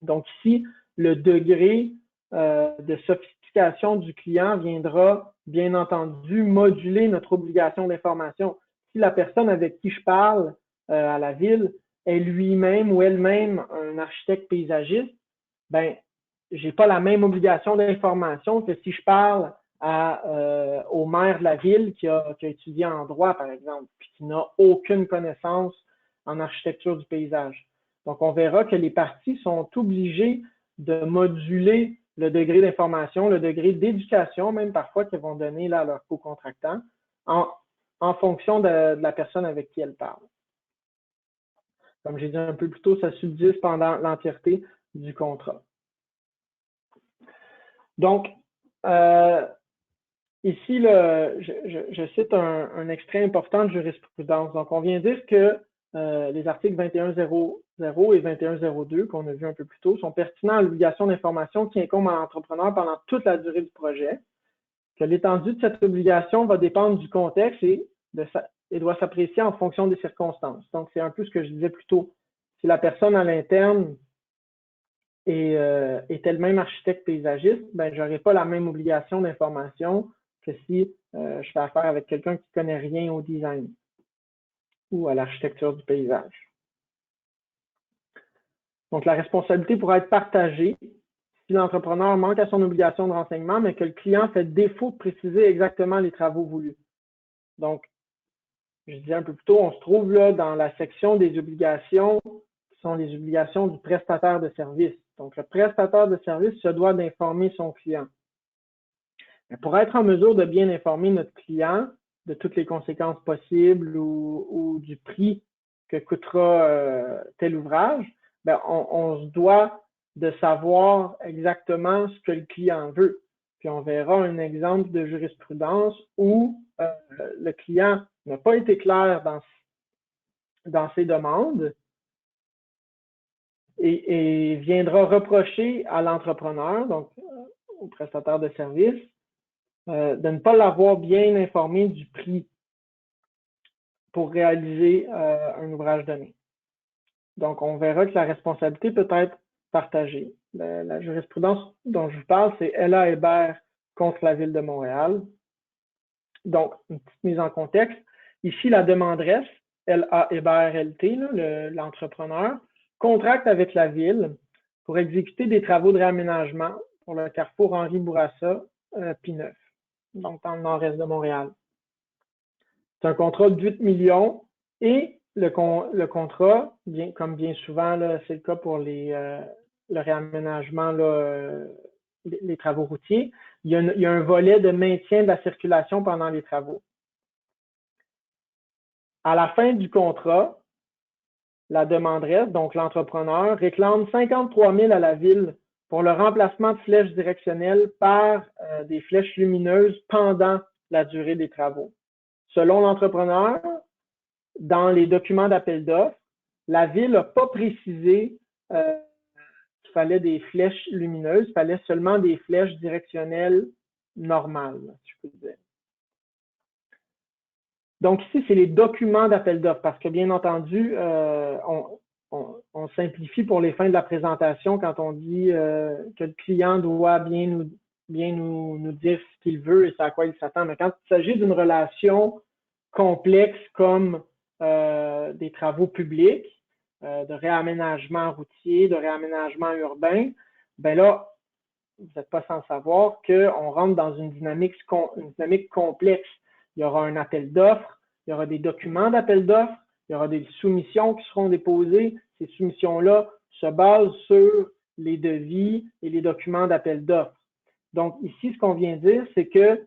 Donc ici, le degré de sophistication du client viendra, bien entendu, moduler notre obligation d'information. Si la personne avec qui je parle à la ville est lui-même ou elle-même un architecte paysagiste, ben, j'ai pas la même obligation d'information que si je parle au maire de la ville qui a étudié en droit, par exemple, puis qui n'a aucune connaissance en architecture du paysage. Donc, on verra que les parties sont obligées de moduler le degré d'information, le degré d'éducation, même parfois, qu'ils vont donner là, à leurs co-contractants, en fonction de la personne avec qui elles parlent. Comme j'ai dit un peu plus tôt, ça subsiste pendant l'entièreté du contrat. Donc, ici, je cite un extrait important de jurisprudence. Donc, on vient dire que les articles 21.00 et 21.02, qu'on a vu un peu plus tôt, sont pertinents à l'obligation d'information qui incombe à l'entrepreneur pendant toute la durée du projet, que l'étendue de cette obligation va dépendre du contexte et doit s'apprécier en fonction des circonstances. Donc, c'est un peu ce que je disais plus tôt. Si la personne à l'interne est elle-même architecte paysagiste, ben, je n'aurai pas la même obligation d'information que si je fais affaire avec quelqu'un qui ne connaît rien au design ou à l'architecture du paysage. Donc, la responsabilité pourra être partagée si l'entrepreneur manque à son obligation de renseignement, mais que le client fait défaut de préciser exactement les travaux voulus. Donc, je disais un peu plus tôt, on se trouve là dans la section des obligations qui sont les obligations du prestataire de service. Donc, le prestataire de service se doit d'informer son client. Mais pour être en mesure de bien informer notre client de toutes les conséquences possibles ou du prix que coûtera tel ouvrage, ben on se doit de savoir exactement ce que le client veut. Puis on verra un exemple de jurisprudence où le client n'a pas été clair dans ses demandes et viendra reprocher à l'entrepreneur, donc au prestataire de service, de ne pas l'avoir bien informé du prix pour réaliser un ouvrage donné. Donc, on verra que la responsabilité peut être partagée. La jurisprudence dont je vous parle, c'est L.A. Hébert contre la Ville de Montréal. Donc, une petite mise en contexte. Ici, la demanderesse, L.A. Hébert LT, l'entrepreneur, contracte avec la Ville pour exécuter des travaux de réaménagement pour le carrefour Henri Bourassa, P9, donc dans le nord-est de Montréal. C'est un contrat de 8 millions et le contrat, comme bien souvent, c'est le cas pour le réaménagement, les travaux routiers, il y a un volet de maintien de la circulation pendant les travaux. À la fin du contrat, la demanderesse, donc l'entrepreneur, réclame 53 000 à la Ville pour le remplacement de flèches directionnelles par des flèches lumineuses pendant la durée des travaux. Selon l'entrepreneur, dans les documents d'appel d'offres, la Ville n'a pas précisé qu'il fallait des flèches lumineuses, il fallait seulement des flèches directionnelles normales, si je peux dire. Donc ici, c'est les documents d'appel d'offres, parce que bien entendu, on simplifie pour les fins de la présentation quand on dit que le client doit bien nous dire ce qu'il veut et c'est à quoi il s'attend. Mais quand il s'agit d'une relation complexe comme des travaux publics, de réaménagement routier, de réaménagement urbain, ben là, vous n'êtes pas sans savoir qu'on rentre dans une dynamique complexe. Il y aura un appel d'offres, il y aura des documents d'appel d'offres, il y aura des soumissions qui seront déposées. Ces soumissions-là se basent sur les devis et les documents d'appel d'offres. Donc ici, ce qu'on vient dire, c'est que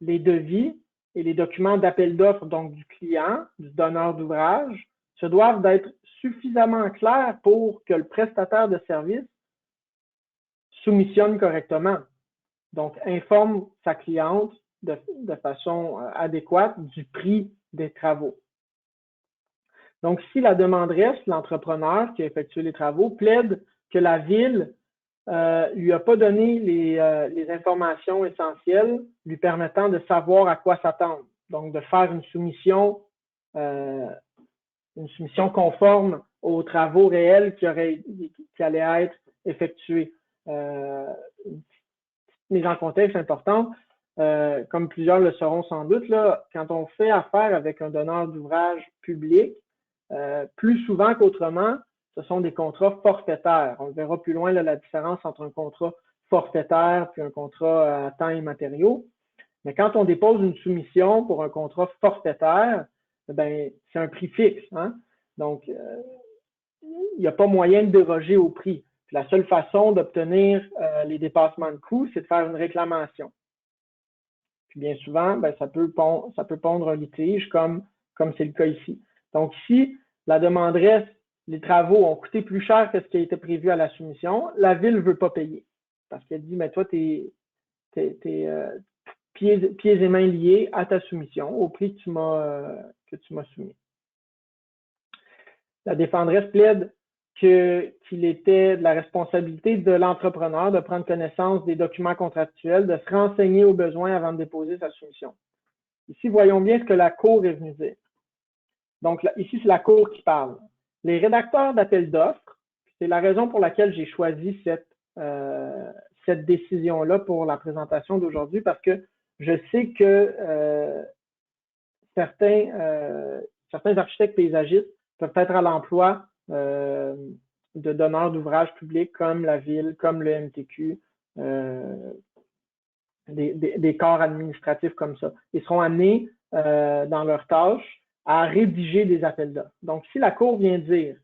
les devis et les documents d'appel d'offres, donc du client, du donneur d'ouvrage, se doivent d'être suffisamment clairs pour que le prestataire de service soumissionne correctement. Donc, informe sa cliente de façon adéquate du prix des travaux. Donc, si la demanderesse, l'entrepreneur qui a effectué les travaux, plaide que la Ville lui a pas donné les informations essentielles lui permettant de savoir à quoi s'attendre. Donc, de faire une soumission conforme aux travaux réels qui allaient être effectués. Une mise en contexte importante, comme plusieurs le sauront sans doute, là, quand on fait affaire avec un donneur d'ouvrage public, plus souvent qu'autrement, ce sont des contrats forfaitaires. On verra plus loin là, la différence entre un contrat forfaitaire puis un contrat à temps et matériaux. Mais quand on dépose une soumission pour un contrat forfaitaire, ben, c'est un prix fixe. Hein? Donc, il n'y a pas moyen de déroger au prix. Puis la seule façon d'obtenir les dépassements de coûts, c'est de faire une réclamation. Puis bien souvent, ben, ça peut pondre un litige comme c'est le cas ici. Donc ici, la demanderesse, les travaux ont coûté plus cher que ce qui a été prévu à la soumission. La Ville ne veut pas payer parce qu'elle dit, mais toi, tu es pieds et mains liés à ta soumission, au prix que tu m'as soumis. La défenderesse plaide qu'il était de la responsabilité de l'entrepreneur de prendre connaissance des documents contractuels, de se renseigner aux besoins avant de déposer sa soumission. Ici, voyons bien ce que la Cour est venue dire. Donc, là, ici, c'est la Cour qui parle. Les rédacteurs d'appel d'offres, c'est la raison pour laquelle j'ai choisi cette décision-là pour la présentation d'aujourd'hui, parce que je sais que certains architectes paysagistes peuvent être à l'emploi donneurs d'ouvrages publics comme la ville, comme le MTQ, des corps administratifs comme ça. Ils seront amenés dans leur tâche à rédiger des appels d'offres. Donc, si la Cour vient dire,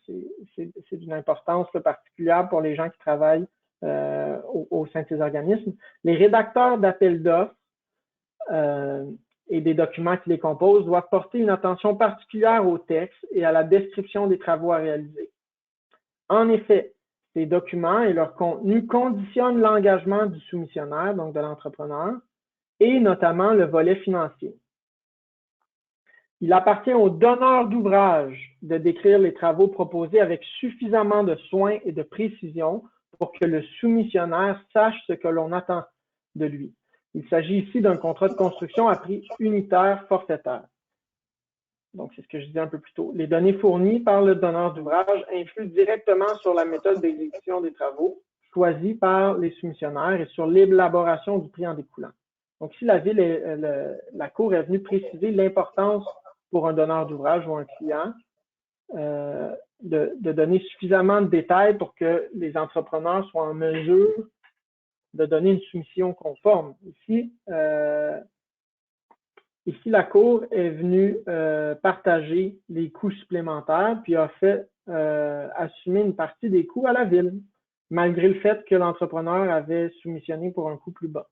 c'est d'une importance particulière pour les gens qui travaillent au sein de ces organismes, les rédacteurs d'appels d'offres et des documents qui les composent doivent porter une attention particulière au texte et à la description des travaux à réaliser. En effet, ces documents et leur contenu conditionnent l'engagement du soumissionnaire, donc de l'entrepreneur, et notamment le volet financier. Il appartient au donneur d'ouvrage de décrire les travaux proposés avec suffisamment de soin et de précision pour que le soumissionnaire sache ce que l'on attend de lui. Il s'agit ici d'un contrat de construction à prix unitaire forfaitaire. Donc, c'est ce que je disais un peu plus tôt. Les données fournies par le donneur d'ouvrage influent directement sur la méthode d'exécution des travaux choisie par les soumissionnaires et sur l'élaboration du prix en découlant. Donc, si la ville et la Cour est venue préciser l'importance pour un donneur d'ouvrage ou un client de donner suffisamment de détails pour que les entrepreneurs soient en mesure de donner une soumission conforme. Ici, la Cour est venue partager les coûts supplémentaires, puis a fait assumer une partie des coûts à la ville, malgré le fait que l'entrepreneur avait soumissionné pour un coût plus bas.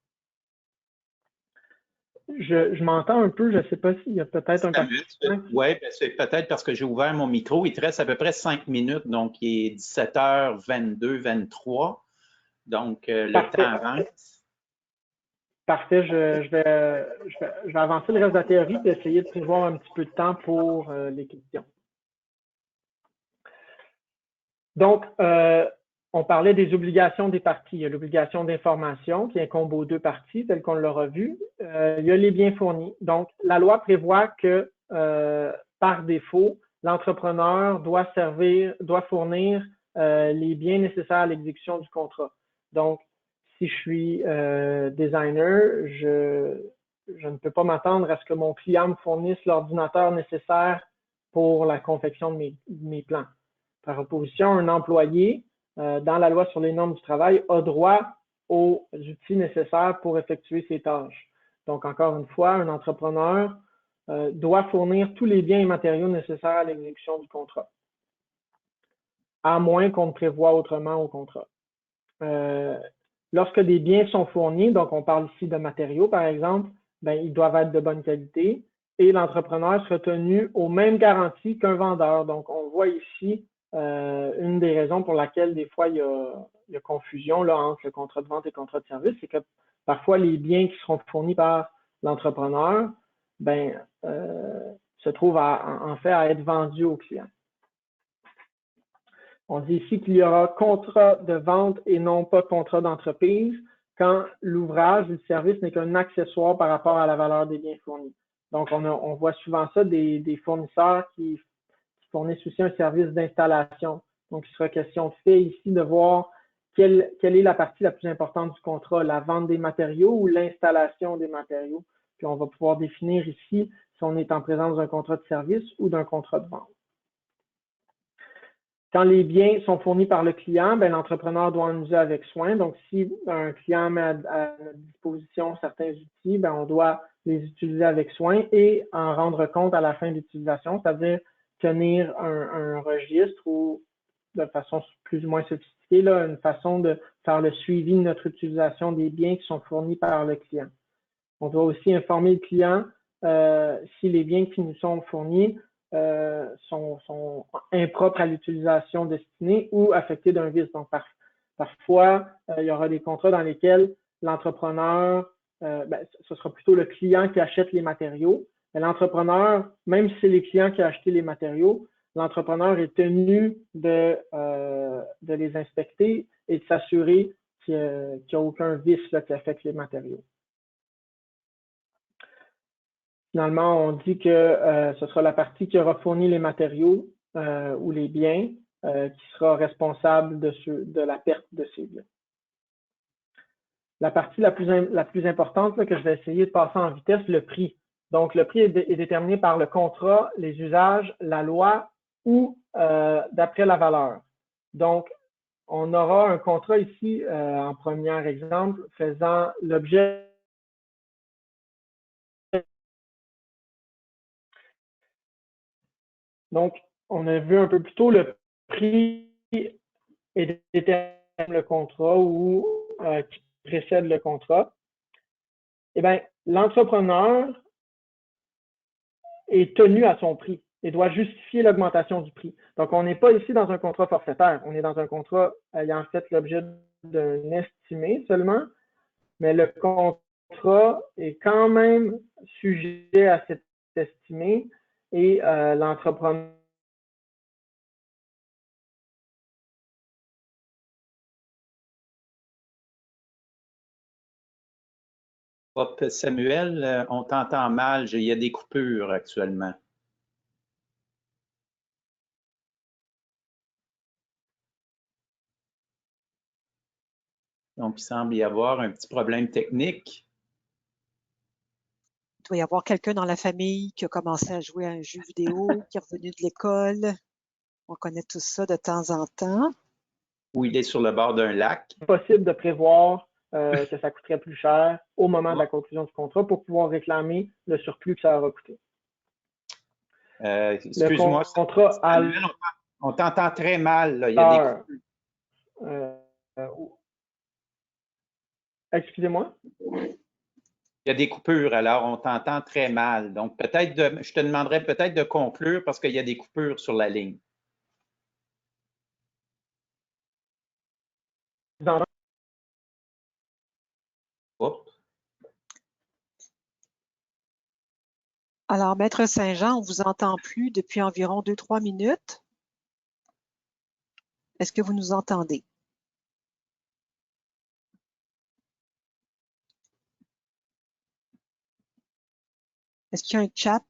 Je m'entends un peu, je ne sais pas s'il y a peut-être un participant. Oui, c'est peut-être parce que j'ai ouvert mon micro. Il te reste à peu près 5 minutes, donc il est 17h22, 23. Donc, le temps avance. Parfait, je vais avancer le reste de la théorie et essayer de prévoir un petit peu de temps pour les questions. Donc, on parlait des obligations des parties. Il y a l'obligation d'information qui incombe aux deux parties, tel qu'on l'aura vu. Il y a les biens fournis. Donc, la loi prévoit que, par défaut, l'entrepreneur doit fournir les biens nécessaires à l'exécution du contrat. Donc, si je suis designer, je ne peux pas m'attendre à ce que mon client me fournisse l'ordinateur nécessaire pour la confection de mes plans. Par opposition, un employé, dans la loi sur les normes du travail, a droit aux outils nécessaires pour effectuer ses tâches. Donc, encore une fois, un entrepreneur doit fournir tous les biens et matériaux nécessaires à l'exécution du contrat, à moins qu'on ne prévoie autrement au contrat. Lorsque des biens sont fournis, donc on parle ici de matériaux par exemple, ils doivent être de bonne qualité et l'entrepreneur sera tenu aux mêmes garanties qu'un vendeur. Donc, on voit ici une des raisons pour laquelle des fois il y a confusion là, entre le contrat de vente et le contrat de service, c'est que parfois les biens qui seront fournis par l'entrepreneur se trouvent en fait à être vendus au client. On dit ici qu'il y aura contrat de vente et non pas contrat d'entreprise quand l'ouvrage ou le service n'est qu'un accessoire par rapport à la valeur des biens fournis. Donc, on voit souvent ça des fournisseurs qui fournissent aussi un service d'installation. Donc, il sera question fait ici de voir quelle est la partie la plus importante du contrat, la vente des matériaux ou l'installation des matériaux. Puis, on va pouvoir définir ici si on est en présence d'un contrat de service ou d'un contrat de vente. Quand les biens sont fournis par le client, l'entrepreneur doit en user avec soin. Donc, si un client met à notre disposition certains outils, on doit les utiliser avec soin et en rendre compte à la fin de l'utilisation, c'est-à-dire tenir un registre ou de façon plus ou moins sophistiquée, là, une façon de faire le suivi de notre utilisation des biens qui sont fournis par le client. On doit aussi informer le client si les biens qui nous sont fournis sont impropres à l'utilisation destinée ou affectés d'un vice. Donc, parfois, il y aura des contrats dans lesquels l'entrepreneur, ce sera plutôt le client qui achète les matériaux. Mais l'entrepreneur, même si c'est les clients qui ont acheté les matériaux, l'entrepreneur est tenu de les inspecter et de s'assurer qu'il n'y a aucun vice qui affecte les matériaux. Finalement, on dit que ce sera la partie qui aura fourni les matériaux ou les biens qui sera responsable de la perte de ces biens. La partie la plus importante que je vais essayer de passer en vitesse, le prix. Donc, le prix est déterminé par le contrat, les usages, la loi ou d'après la valeur. Donc, on aura un contrat ici, en premier exemple, faisant l'objet. Donc, on a vu un peu plus tôt le prix et détermine le contrat ou qui précède le contrat. Eh bien, l'entrepreneur est tenu à son prix et doit justifier l'augmentation du prix. Donc, on n'est pas ici dans un contrat forfaitaire, on est dans un contrat ayant fait l'objet d'un estimé seulement, mais le contrat est quand même sujet à cet estimé et l'entrepreneur. Hop, Samuel, on t'entend mal, il y a des coupures actuellement. Donc, il semble y avoir un petit problème technique. Il doit y avoir quelqu'un dans la famille qui a commencé à jouer à un jeu vidéo, qui est revenu de l'école. On connaît tout ça de temps en temps. Ou il est sur le bord d'un lac. C'est possible de prévoir que ça coûterait plus cher au moment de la conclusion du contrat pour pouvoir réclamer le surplus que ça aura coûté. Excuse-moi, on t'entend très mal. Là. Il y a des excusez-moi? Il y a des coupures, alors on t'entend très mal. Donc, peut-être je te demanderais peut-être de conclure parce qu'il y a des coupures sur la ligne. Oups. Alors, Maître Saint-Jean, on ne vous entend plus depuis environ 2-3 minutes. Est-ce que vous nous entendez? Est-ce qu'il y a un chat,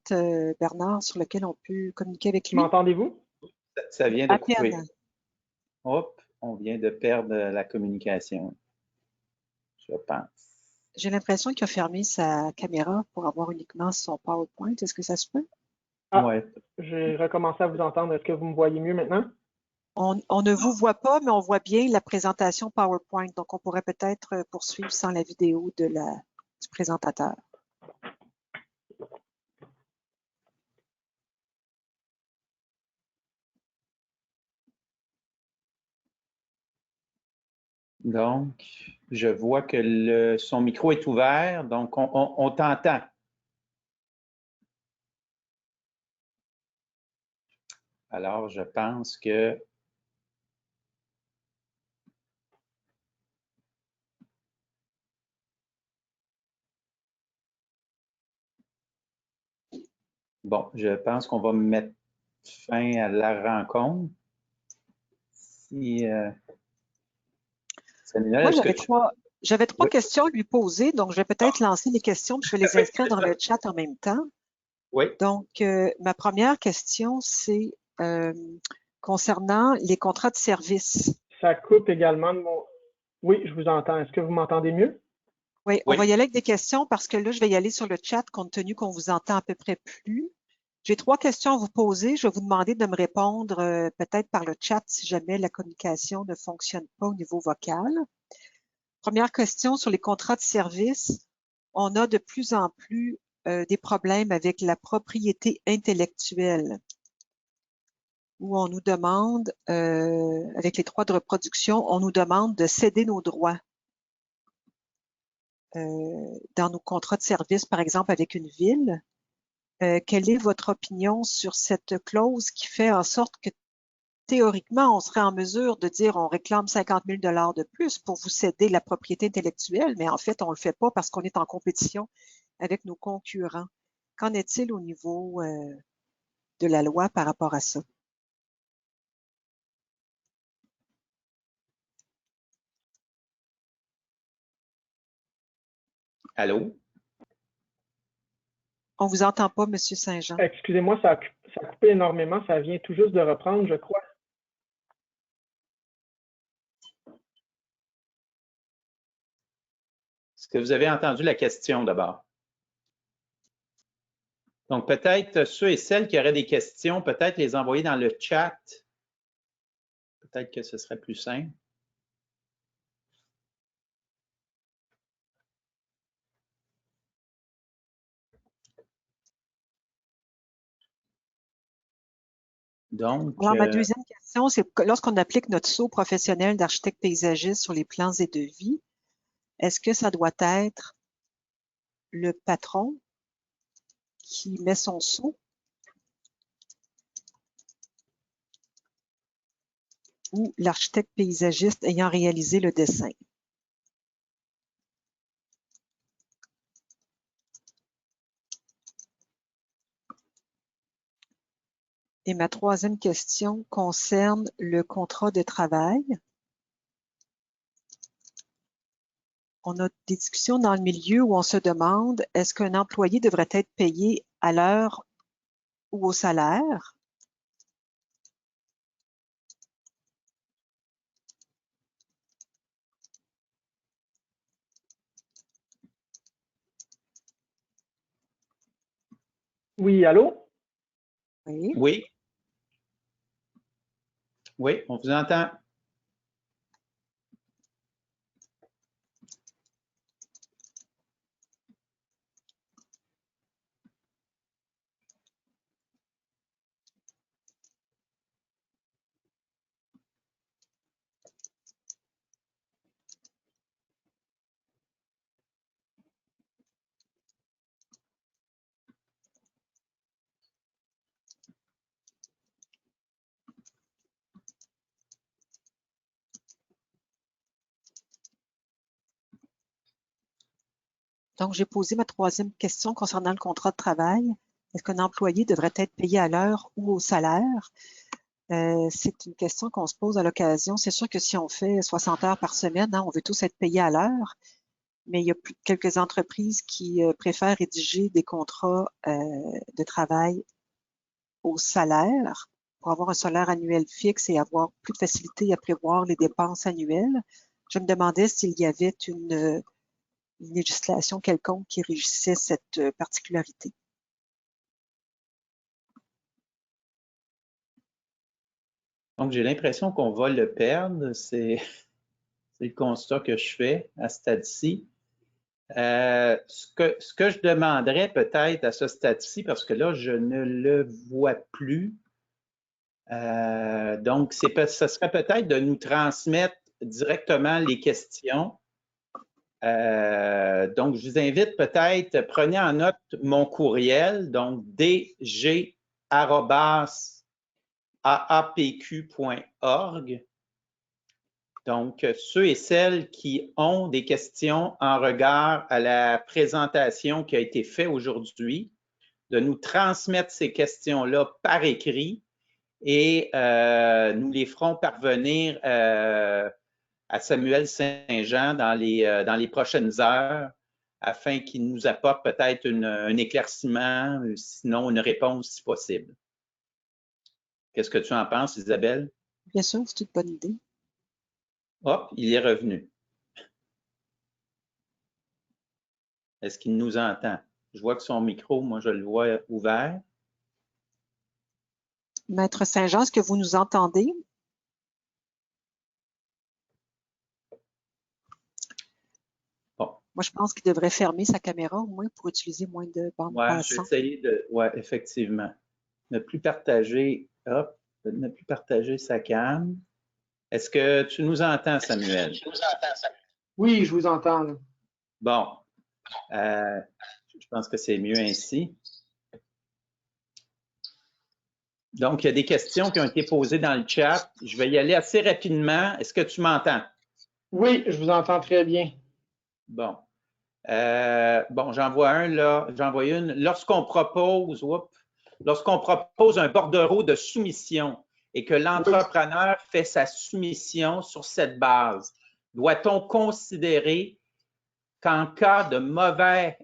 Bernard, sur lequel on peut communiquer avec lui? M'entendez-vous? Ça vient de À couper. peine. Hop, on vient de perdre la communication, je pense. J'ai l'impression qu'il a fermé sa caméra pour avoir uniquement son PowerPoint. Est-ce que ça se peut? Ah, Ouais. j'ai recommencé à vous entendre. Est-ce que vous me voyez mieux maintenant? On ne vous voit pas, mais on voit bien la présentation PowerPoint. Donc, on pourrait peut-être poursuivre sans la vidéo du présentateur. Donc, je vois que son micro est ouvert, donc on t'entend. Alors, je pense que bon, je pense qu'on va mettre fin à la rencontre. Si, Samuel, Moi, j'avais trois questions à lui poser, donc je vais peut-être lancer les questions, puis je vais les inscrire dans le chat en même temps. Oui. Donc, ma première question, c'est concernant les contrats de service. Ça coupe également de mon... Oui, je vous entends. Est-ce que vous m'entendez mieux? Oui, on va y aller avec des questions parce que là, je vais y aller sur le chat compte tenu qu'on vous entend à peu près plus. J'ai 3 questions à vous poser. Je vais vous demander de me répondre peut-être par le chat si jamais la communication ne fonctionne pas au niveau vocal. Première question sur les contrats de service. On a de plus en plus des problèmes avec la propriété intellectuelle où on nous demande, avec les droits de reproduction, on nous demande de céder nos droits dans nos contrats de service, par exemple avec une ville. Quelle est votre opinion sur cette clause qui fait en sorte que théoriquement, on serait en mesure de dire on réclame 50 000 $ de plus pour vous céder la propriété intellectuelle, mais en fait, on ne le fait pas parce qu'on est en compétition avec nos concurrents. Qu'en est-il au niveau de la loi par rapport à ça? Allô? On vous entend pas, M. Saint-Jean. Excusez-moi, ça a coupé énormément. Ça vient tout juste de reprendre, je crois. Est-ce que vous avez entendu la question d'abord? Donc, peut-être ceux et celles qui auraient des questions, peut-être les envoyer dans le chat. Peut-être que ce serait plus simple. Donc, Alors, ma deuxième question, c'est que lorsqu'on applique notre sceau professionnel d'architecte paysagiste sur les plans et devis, est-ce que ça doit être le patron qui met son sceau ou l'architecte paysagiste ayant réalisé le dessin? Et ma troisième question concerne le contrat de travail. On a des discussions dans le milieu où on se demande, est-ce qu'un employé devrait être payé à l'heure ou au salaire? Oui, allô? Oui. oui. Oui, on vous entend. Donc, j'ai posé ma troisième question concernant le contrat de travail. Est-ce qu'un employé devrait être payé à l'heure ou au salaire? C'est une question qu'on se pose à l'occasion. C'est sûr que si on fait 60 heures par semaine, hein, on veut tous être payés à l'heure, mais il y a quelques entreprises qui préfèrent rédiger des contrats de travail au salaire pour avoir un salaire annuel fixe et avoir plus de facilité à prévoir les dépenses annuelles. Je me demandais s'il y avait une législation quelconque qui régissait cette particularité. Donc, j'ai l'impression qu'on va le perdre. C'est le constat que je fais à ce stade-ci. Ce que je demanderais peut-être à ce stade-ci, parce que là, je ne le vois plus. Donc, ce serait peut-être de nous transmettre directement les questions. Donc, je vous invite peut-être, prenez en note mon courriel, donc dg@aapq.org. Donc, ceux et celles qui ont des questions en regard à la présentation qui a été faite aujourd'hui, de nous transmettre ces questions-là par écrit et nous les ferons parvenir à Samuel Saint-Jean dans les prochaines heures afin qu'il nous apporte peut-être un éclaircissement, sinon une réponse si possible. Qu'est-ce que tu en penses, Isabelle? Bien sûr, c'est une bonne idée. Hop, il est revenu. Est-ce qu'il nous entend? Je vois que son micro, moi, je le vois ouvert. Maître Saint-Jean, est-ce que vous nous entendez? Bon. Moi, je pense qu'il devrait fermer sa caméra au moins pour utiliser moins de bandes passantes. Je vais essayer de... Oui, effectivement. Ne plus partager, hop, ne plus partager sa cam. Est-ce que tu nous entends, Samuel? Oui, je vous entends. Là. Bon. Je pense que c'est mieux ainsi. Donc, il y a des questions qui ont été posées dans le chat. Je vais y aller assez rapidement. Est-ce que tu m'entends? Oui, je vous entends très bien. Bon. Bon, j'en vois un là. J'en vois une. Lorsqu'on propose un bordereau de soumission et que l'entrepreneur fait sa soumission sur cette base, doit-on considérer qu'en cas de mauvaise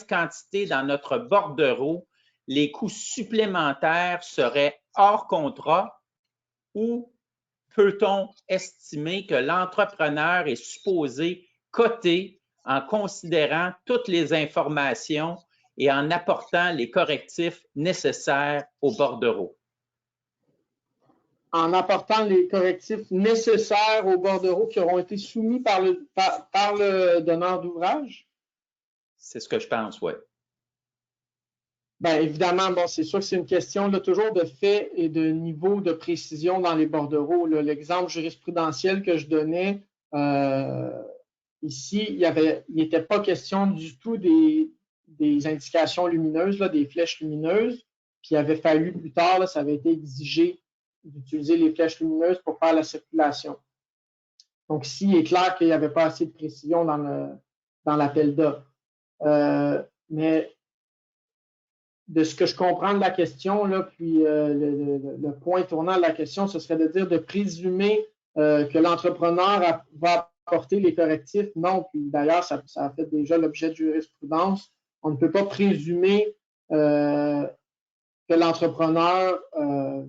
quantité dans notre bordereau, les coûts supplémentaires seraient hors contrat ou peut-on estimer que l'entrepreneur est supposé coter en considérant toutes les informations et en apportant les correctifs nécessaires au bordereau? en apportant les correctifs nécessaires aux bordereaux qui auront été soumis par le donneur d'ouvrage? C'est ce que je pense, oui. Bien, évidemment, bon, c'est sûr que c'est une question là, toujours de fait et de niveau de précision dans les bordereaux. L'exemple jurisprudentiel que je donnais ici, il n'était pas question du tout des indications lumineuses, là, des flèches lumineuses. Puis il avait fallu plus tard, là, ça avait été exigé d'utiliser les flèches lumineuses pour faire la circulation. Donc, ici, il est clair qu'il n'y avait pas assez de précision dans l'appel d'offres. Mais de ce que je comprends de la question, là, puis le point tournant de la question, ce serait de dire de présumer que l'entrepreneur va apporter les correctifs. Non, puis d'ailleurs, ça a fait déjà l'objet de jurisprudence. On ne peut pas présumer que l'entrepreneur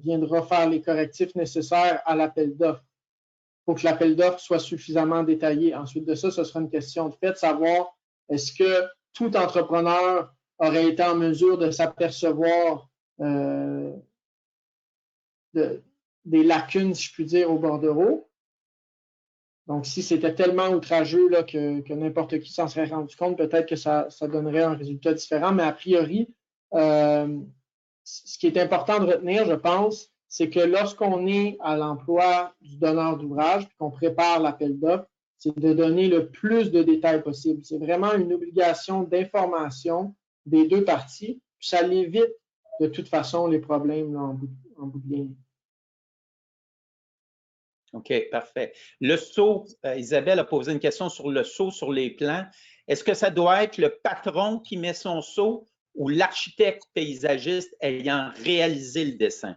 viendra faire les correctifs nécessaires à l'appel d'offres. Il faut que l'appel d'offres soit suffisamment détaillé. Ensuite de ça, ce sera une question de fait, de savoir est-ce que tout entrepreneur aurait été en mesure de s'apercevoir des lacunes, si je puis dire, au bordereau. Donc, si c'était tellement outrageux là, que n'importe qui s'en serait rendu compte, peut-être que ça donnerait un résultat différent. Mais a priori, ce qui est important de retenir, je pense, c'est que lorsqu'on est à l'emploi du donneur d'ouvrage et qu'on prépare l'appel d'offres, c'est de donner le plus de détails possible. C'est vraiment une obligation d'information des deux parties, puis ça évite de toute façon les problèmes là, en bout de ligne. OK, parfait. Le saut, Isabelle a posé une question sur le saut sur les plans. Est-ce que ça doit être le patron qui met son saut ou l'architecte paysagiste ayant réalisé le dessin?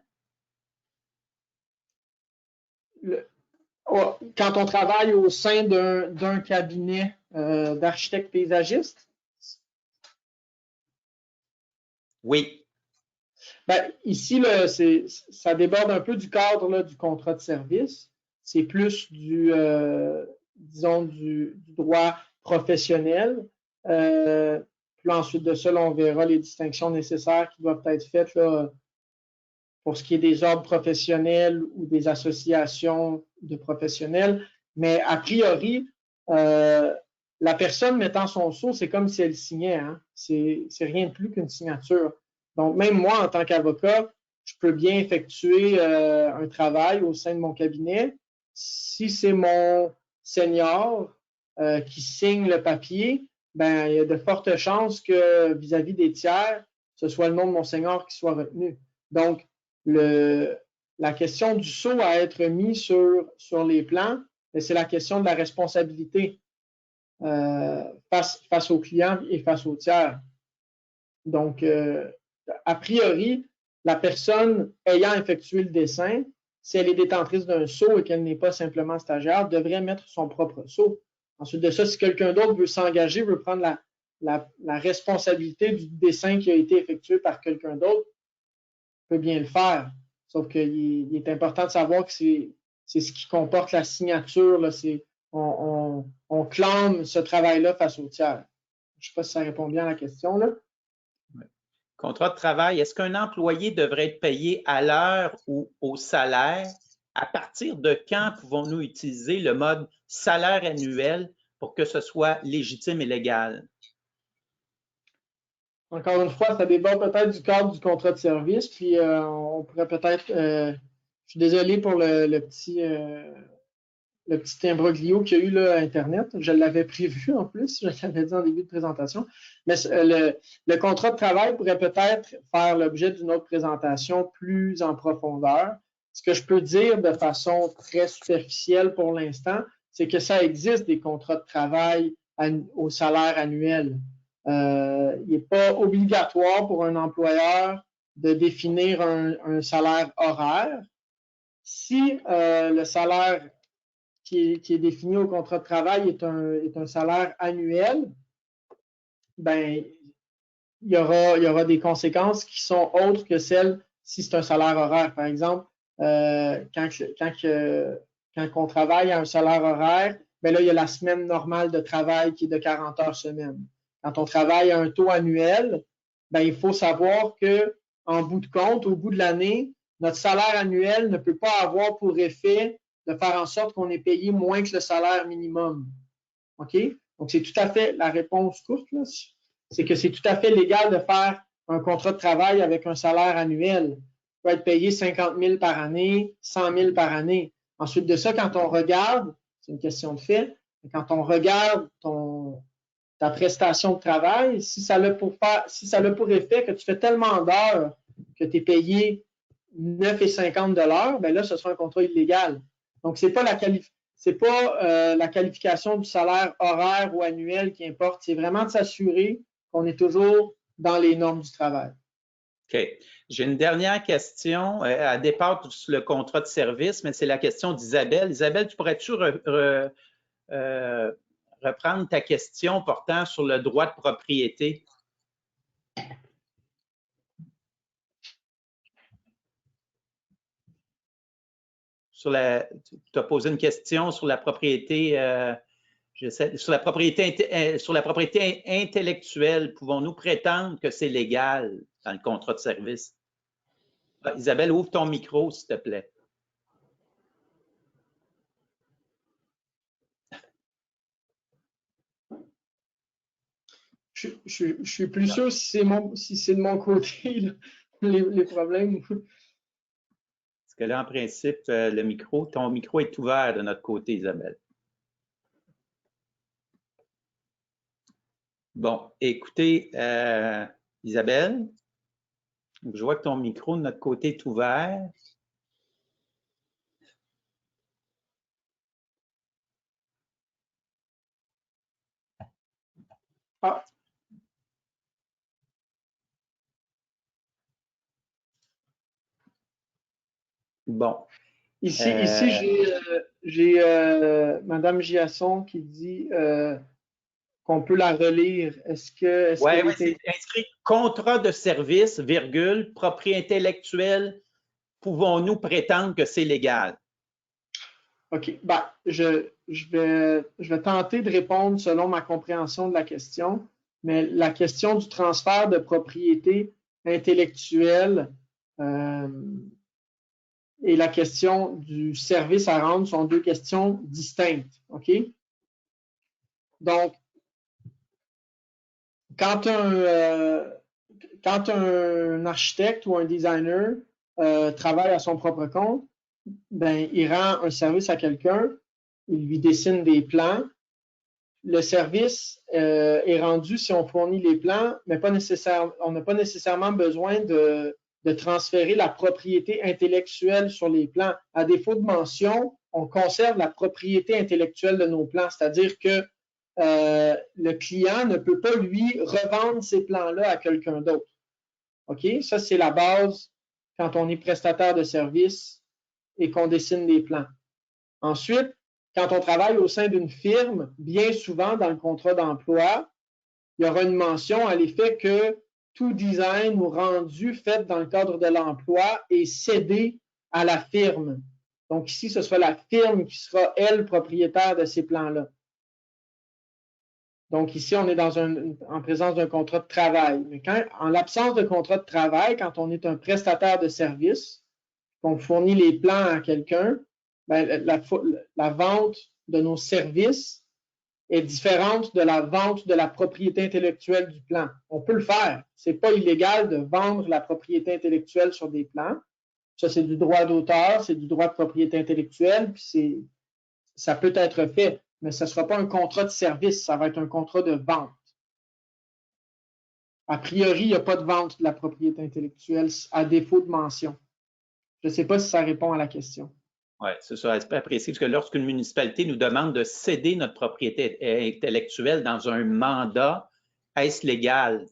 Quand on travaille au sein d'un cabinet d'architecte paysagiste? Oui. Ben, ici, là, ça déborde un peu du cadre là, du contrat de service. C'est plus disons, du droit professionnel. Puis ensuite de ça, là, on verra les distinctions nécessaires qui doivent être faites là, pour ce qui est des ordres professionnels ou des associations de professionnels. Mais a priori, la personne mettant son sceau, c'est comme si elle signait. Hein? C'est rien de plus qu'une signature. Donc, même moi, en tant qu'avocat, je peux bien effectuer un travail au sein de mon cabinet. Si c'est mon senior qui signe le papier, ben, il y a de fortes chances que vis-à-vis des tiers, ce soit le nom de mon senior qui soit retenu. Donc, la question du sceau à être mis sur les plans, c'est la question de la responsabilité face au client et face au tiers. Donc, a priori, la personne ayant effectué le dessin, si elle est détentrice d'un sceau et qu'elle n'est pas simplement stagiaire, devrait mettre son propre sceau. Ensuite de ça, si quelqu'un d'autre veut s'engager, veut prendre la responsabilité du dessin qui a été effectué par quelqu'un d'autre, peut bien le faire. Sauf qu'il est important de savoir que c'est ce qui comporte la signature. Là, on clame ce travail-là face au tiers. Je ne sais pas si ça répond bien à la question. Là. Contrat de travail, est-ce qu'un employé devrait être payé à l'heure ou au salaire? À partir de quand pouvons-nous utiliser le mode salaire annuel pour que ce soit légitime et légal? Encore une fois, ça déborde peut-être du cadre du contrat de service, puis on pourrait peut-être, je suis désolé pour le petit imbroglio qu'il y a eu là, à Internet. Je l'avais prévu en plus, je l'avais dit en début de présentation. Mais le contrat de travail pourrait peut-être faire l'objet d'une autre présentation plus en profondeur. Ce que je peux dire de façon très superficielle pour l'instant, c'est que ça existe des contrats de travail au salaire annuel. Il n'est pas obligatoire pour un employeur de définir un salaire horaire. Si le salaire qui est défini au contrat de travail est un salaire annuel, ben, il y aura des conséquences qui sont autres que celles si c'est un salaire horaire. Par exemple, quand on travaille à un salaire horaire, ben là, il y a la semaine normale de travail qui est de 40 heures semaine. Quand on travaille à un taux annuel, ben, il faut savoir qu'en bout de compte, au bout de l'année, notre salaire annuel ne peut pas avoir pour effet de faire en sorte qu'on est payé moins que le salaire minimum. OK? Donc, c'est tout à fait la réponse courte, c'est que c'est tout à fait légal de faire un contrat de travail avec un salaire annuel. On peut être payé 50 000 par année, 100 000 par année. Ensuite de ça, quand on regarde, c'est une question de fait, quand on regarde ta prestation de travail, si ça a pour effet que tu fais tellement d'heures que tu es payé 9,50 $, ben là, ce sera un contrat illégal. Donc, c'est pas la qualification du salaire horaire ou annuel qui importe, c'est vraiment de s'assurer qu'on est toujours dans les normes du travail. OK. J'ai une dernière question. Elle dépasse le contrat de service, mais c'est la question d'Isabelle. Isabelle, tu pourrais-tu reprendre ta question portant sur le droit de propriété? Tu as posé une question sur la propriété, sur la propriété intellectuelle. Pouvons-nous prétendre que c'est légal dans le contrat de service? Isabelle, ouvre ton micro, s'il te plaît. Je suis plus sûr si c'est de mon côté, là, les problèmes. Parce que là, en principe, ton micro est ouvert de notre côté, Isabelle. Bon, écoutez, Isabelle, je vois que ton micro de notre côté est ouvert. Ah. Bon. Ici j'ai Mme Giasson qui dit qu'on peut la relire. Oui, c'est inscrit contrat de service, virgule, propriété intellectuelle. Pouvons-nous prétendre que c'est légal? OK. Ben, je vais tenter de répondre selon ma compréhension de la question, mais la question du transfert de propriété intellectuelle et la question du service à rendre sont deux questions distinctes. OK? Donc, quand un architecte ou un designer travaille à son propre compte, ben, il rend un service à quelqu'un, il lui dessine des plans. Le service est rendu si on fournit les plans, mais on n'a pas nécessairement besoin de transférer la propriété intellectuelle sur les plans. À défaut de mention, on conserve la propriété intellectuelle de nos plans, c'est-à-dire que le client ne peut pas, lui, revendre ces plans-là à quelqu'un d'autre. OK? Ça, c'est la base quand on est prestataire de service et qu'on dessine les plans. Ensuite, quand on travaille au sein d'une firme, bien souvent dans le contrat d'emploi, il y aura une mention à l'effet que tout design ou rendu fait dans le cadre de l'emploi est cédé à la firme. Donc ici, ce sera la firme qui sera, elle, propriétaire de ces plans-là. Donc ici, on est en présence d'un contrat de travail. Mais en l'absence de contrat de travail, quand on est un prestataire de service, qu'on fournit les plans à quelqu'un, ben, la vente de nos services est différente de la vente de la propriété intellectuelle du plan. On peut le faire. Ce n'est pas illégal de vendre la propriété intellectuelle sur des plans. Ça, c'est du droit d'auteur, c'est du droit de propriété intellectuelle, puis ça peut être fait, mais ce ne sera pas un contrat de service, ça va être un contrat de vente. A priori, il n'y a pas de vente de la propriété intellectuelle à défaut de mention. Je ne sais pas si ça répond à la question. Oui, c'est ça. Aspect précis, parce que lorsqu'une municipalité nous demande de céder notre propriété intellectuelle dans un mandat, est-ce légal?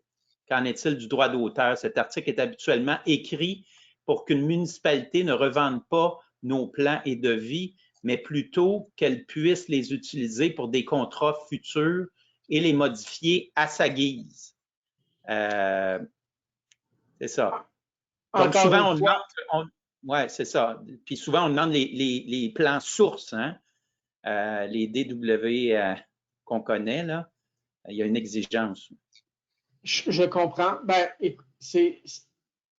Qu'en est-il du droit d'auteur? Cet article est habituellement écrit pour qu'une municipalité ne revende pas nos plans et devis, mais plutôt qu'elle puisse les utiliser pour des contrats futurs et les modifier à sa guise. C'est ça. Donc, souvent, on demande... Oui, c'est ça. Puis souvent, on demande les plans sources, hein? Les DW qu'on connaît, là. Il y a une exigence. Je comprends. Ben,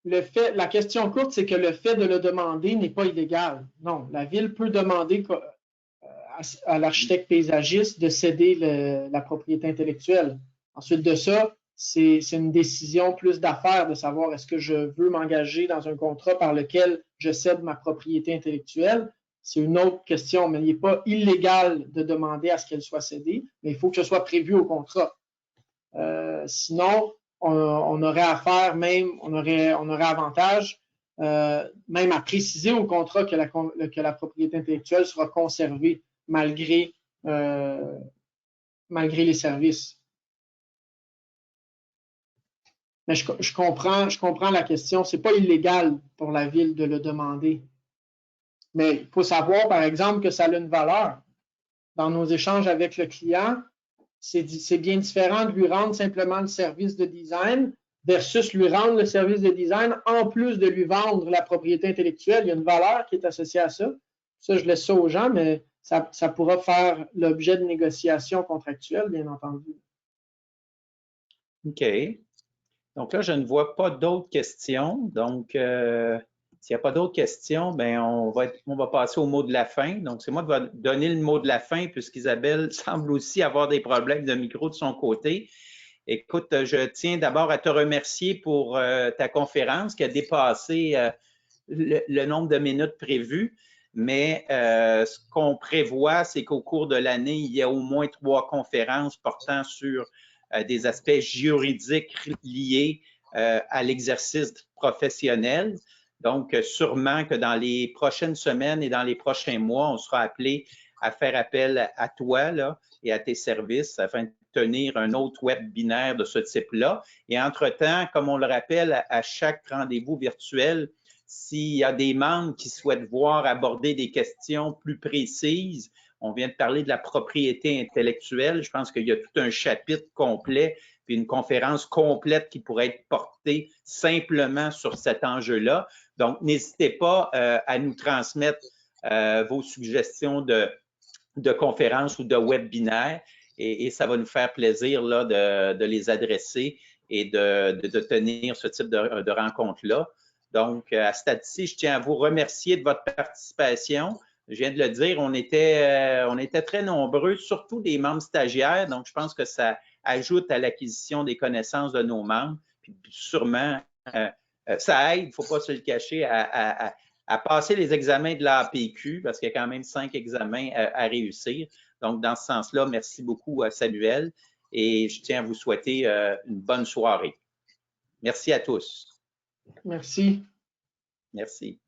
la question courte, c'est que le fait de le demander n'est pas illégal. Non, la ville peut demander à l'architecte paysagiste de céder la propriété intellectuelle. Ensuite de ça, c'est une décision plus d'affaires de savoir est-ce que je veux m'engager dans un contrat par lequel je cède ma propriété intellectuelle. C'est une autre question, mais il n'est pas illégal de demander à ce qu'elle soit cédée, mais il faut que ce soit prévu au contrat. Sinon, on aurait affaire même, on aurait avantage même à préciser au contrat que la propriété intellectuelle sera conservée malgré les services. Mais je comprends la question. C'est pas illégal pour la ville de le demander. Mais il faut savoir, par exemple, que ça a une valeur. Dans nos échanges avec le client, c'est bien différent de lui rendre simplement le service de design versus lui rendre le service de design en plus de lui vendre la propriété intellectuelle. Il y a une valeur qui est associée à ça. Ça, je laisse ça aux gens, mais ça pourra faire l'objet de négociations contractuelles, bien entendu. OK. Donc là, je ne vois pas d'autres questions. Donc, s'il n'y a pas d'autres questions, bien, on va passer au mot de la fin. Donc, c'est moi qui vais donner le mot de la fin puisqu'Isabelle semble aussi avoir des problèmes de micro de son côté. Écoute, je tiens d'abord à te remercier pour ta conférence qui a dépassé le nombre de minutes prévues. Mais ce qu'on prévoit, c'est qu'au cours de l'année, il y a au moins 3 conférences portant sur des aspects juridiques liés à l'exercice professionnel. Donc, sûrement que dans les prochaines semaines et dans les prochains mois, on sera appelé à faire appel à toi là, et à tes services afin de tenir un autre webinaire de ce type-là. Et entre-temps, comme on le rappelle à chaque rendez-vous virtuel, s'il y a des membres qui souhaitent voir aborder des questions plus précises, on vient de parler de la propriété intellectuelle. Je pense qu'il y a tout un chapitre complet, puis une conférence complète qui pourrait être portée simplement sur cet enjeu-là. Donc, n'hésitez pas à nous transmettre vos suggestions de conférences ou de webinaires et ça va nous faire plaisir là, de les adresser et de tenir ce type de rencontre-là. Donc, à ce stade-ci, je tiens à vous remercier de votre participation. Je viens de le dire, on était très nombreux, surtout des membres stagiaires. Donc, je pense que ça ajoute à l'acquisition des connaissances de nos membres. Puis sûrement, ça aide, il ne faut pas se le cacher, à passer les examens de l'APQ parce qu'il y a quand même 5 examens à réussir. Donc, dans ce sens-là, merci beaucoup à Samuel et je tiens à vous souhaiter une bonne soirée. Merci à tous. Merci. Merci.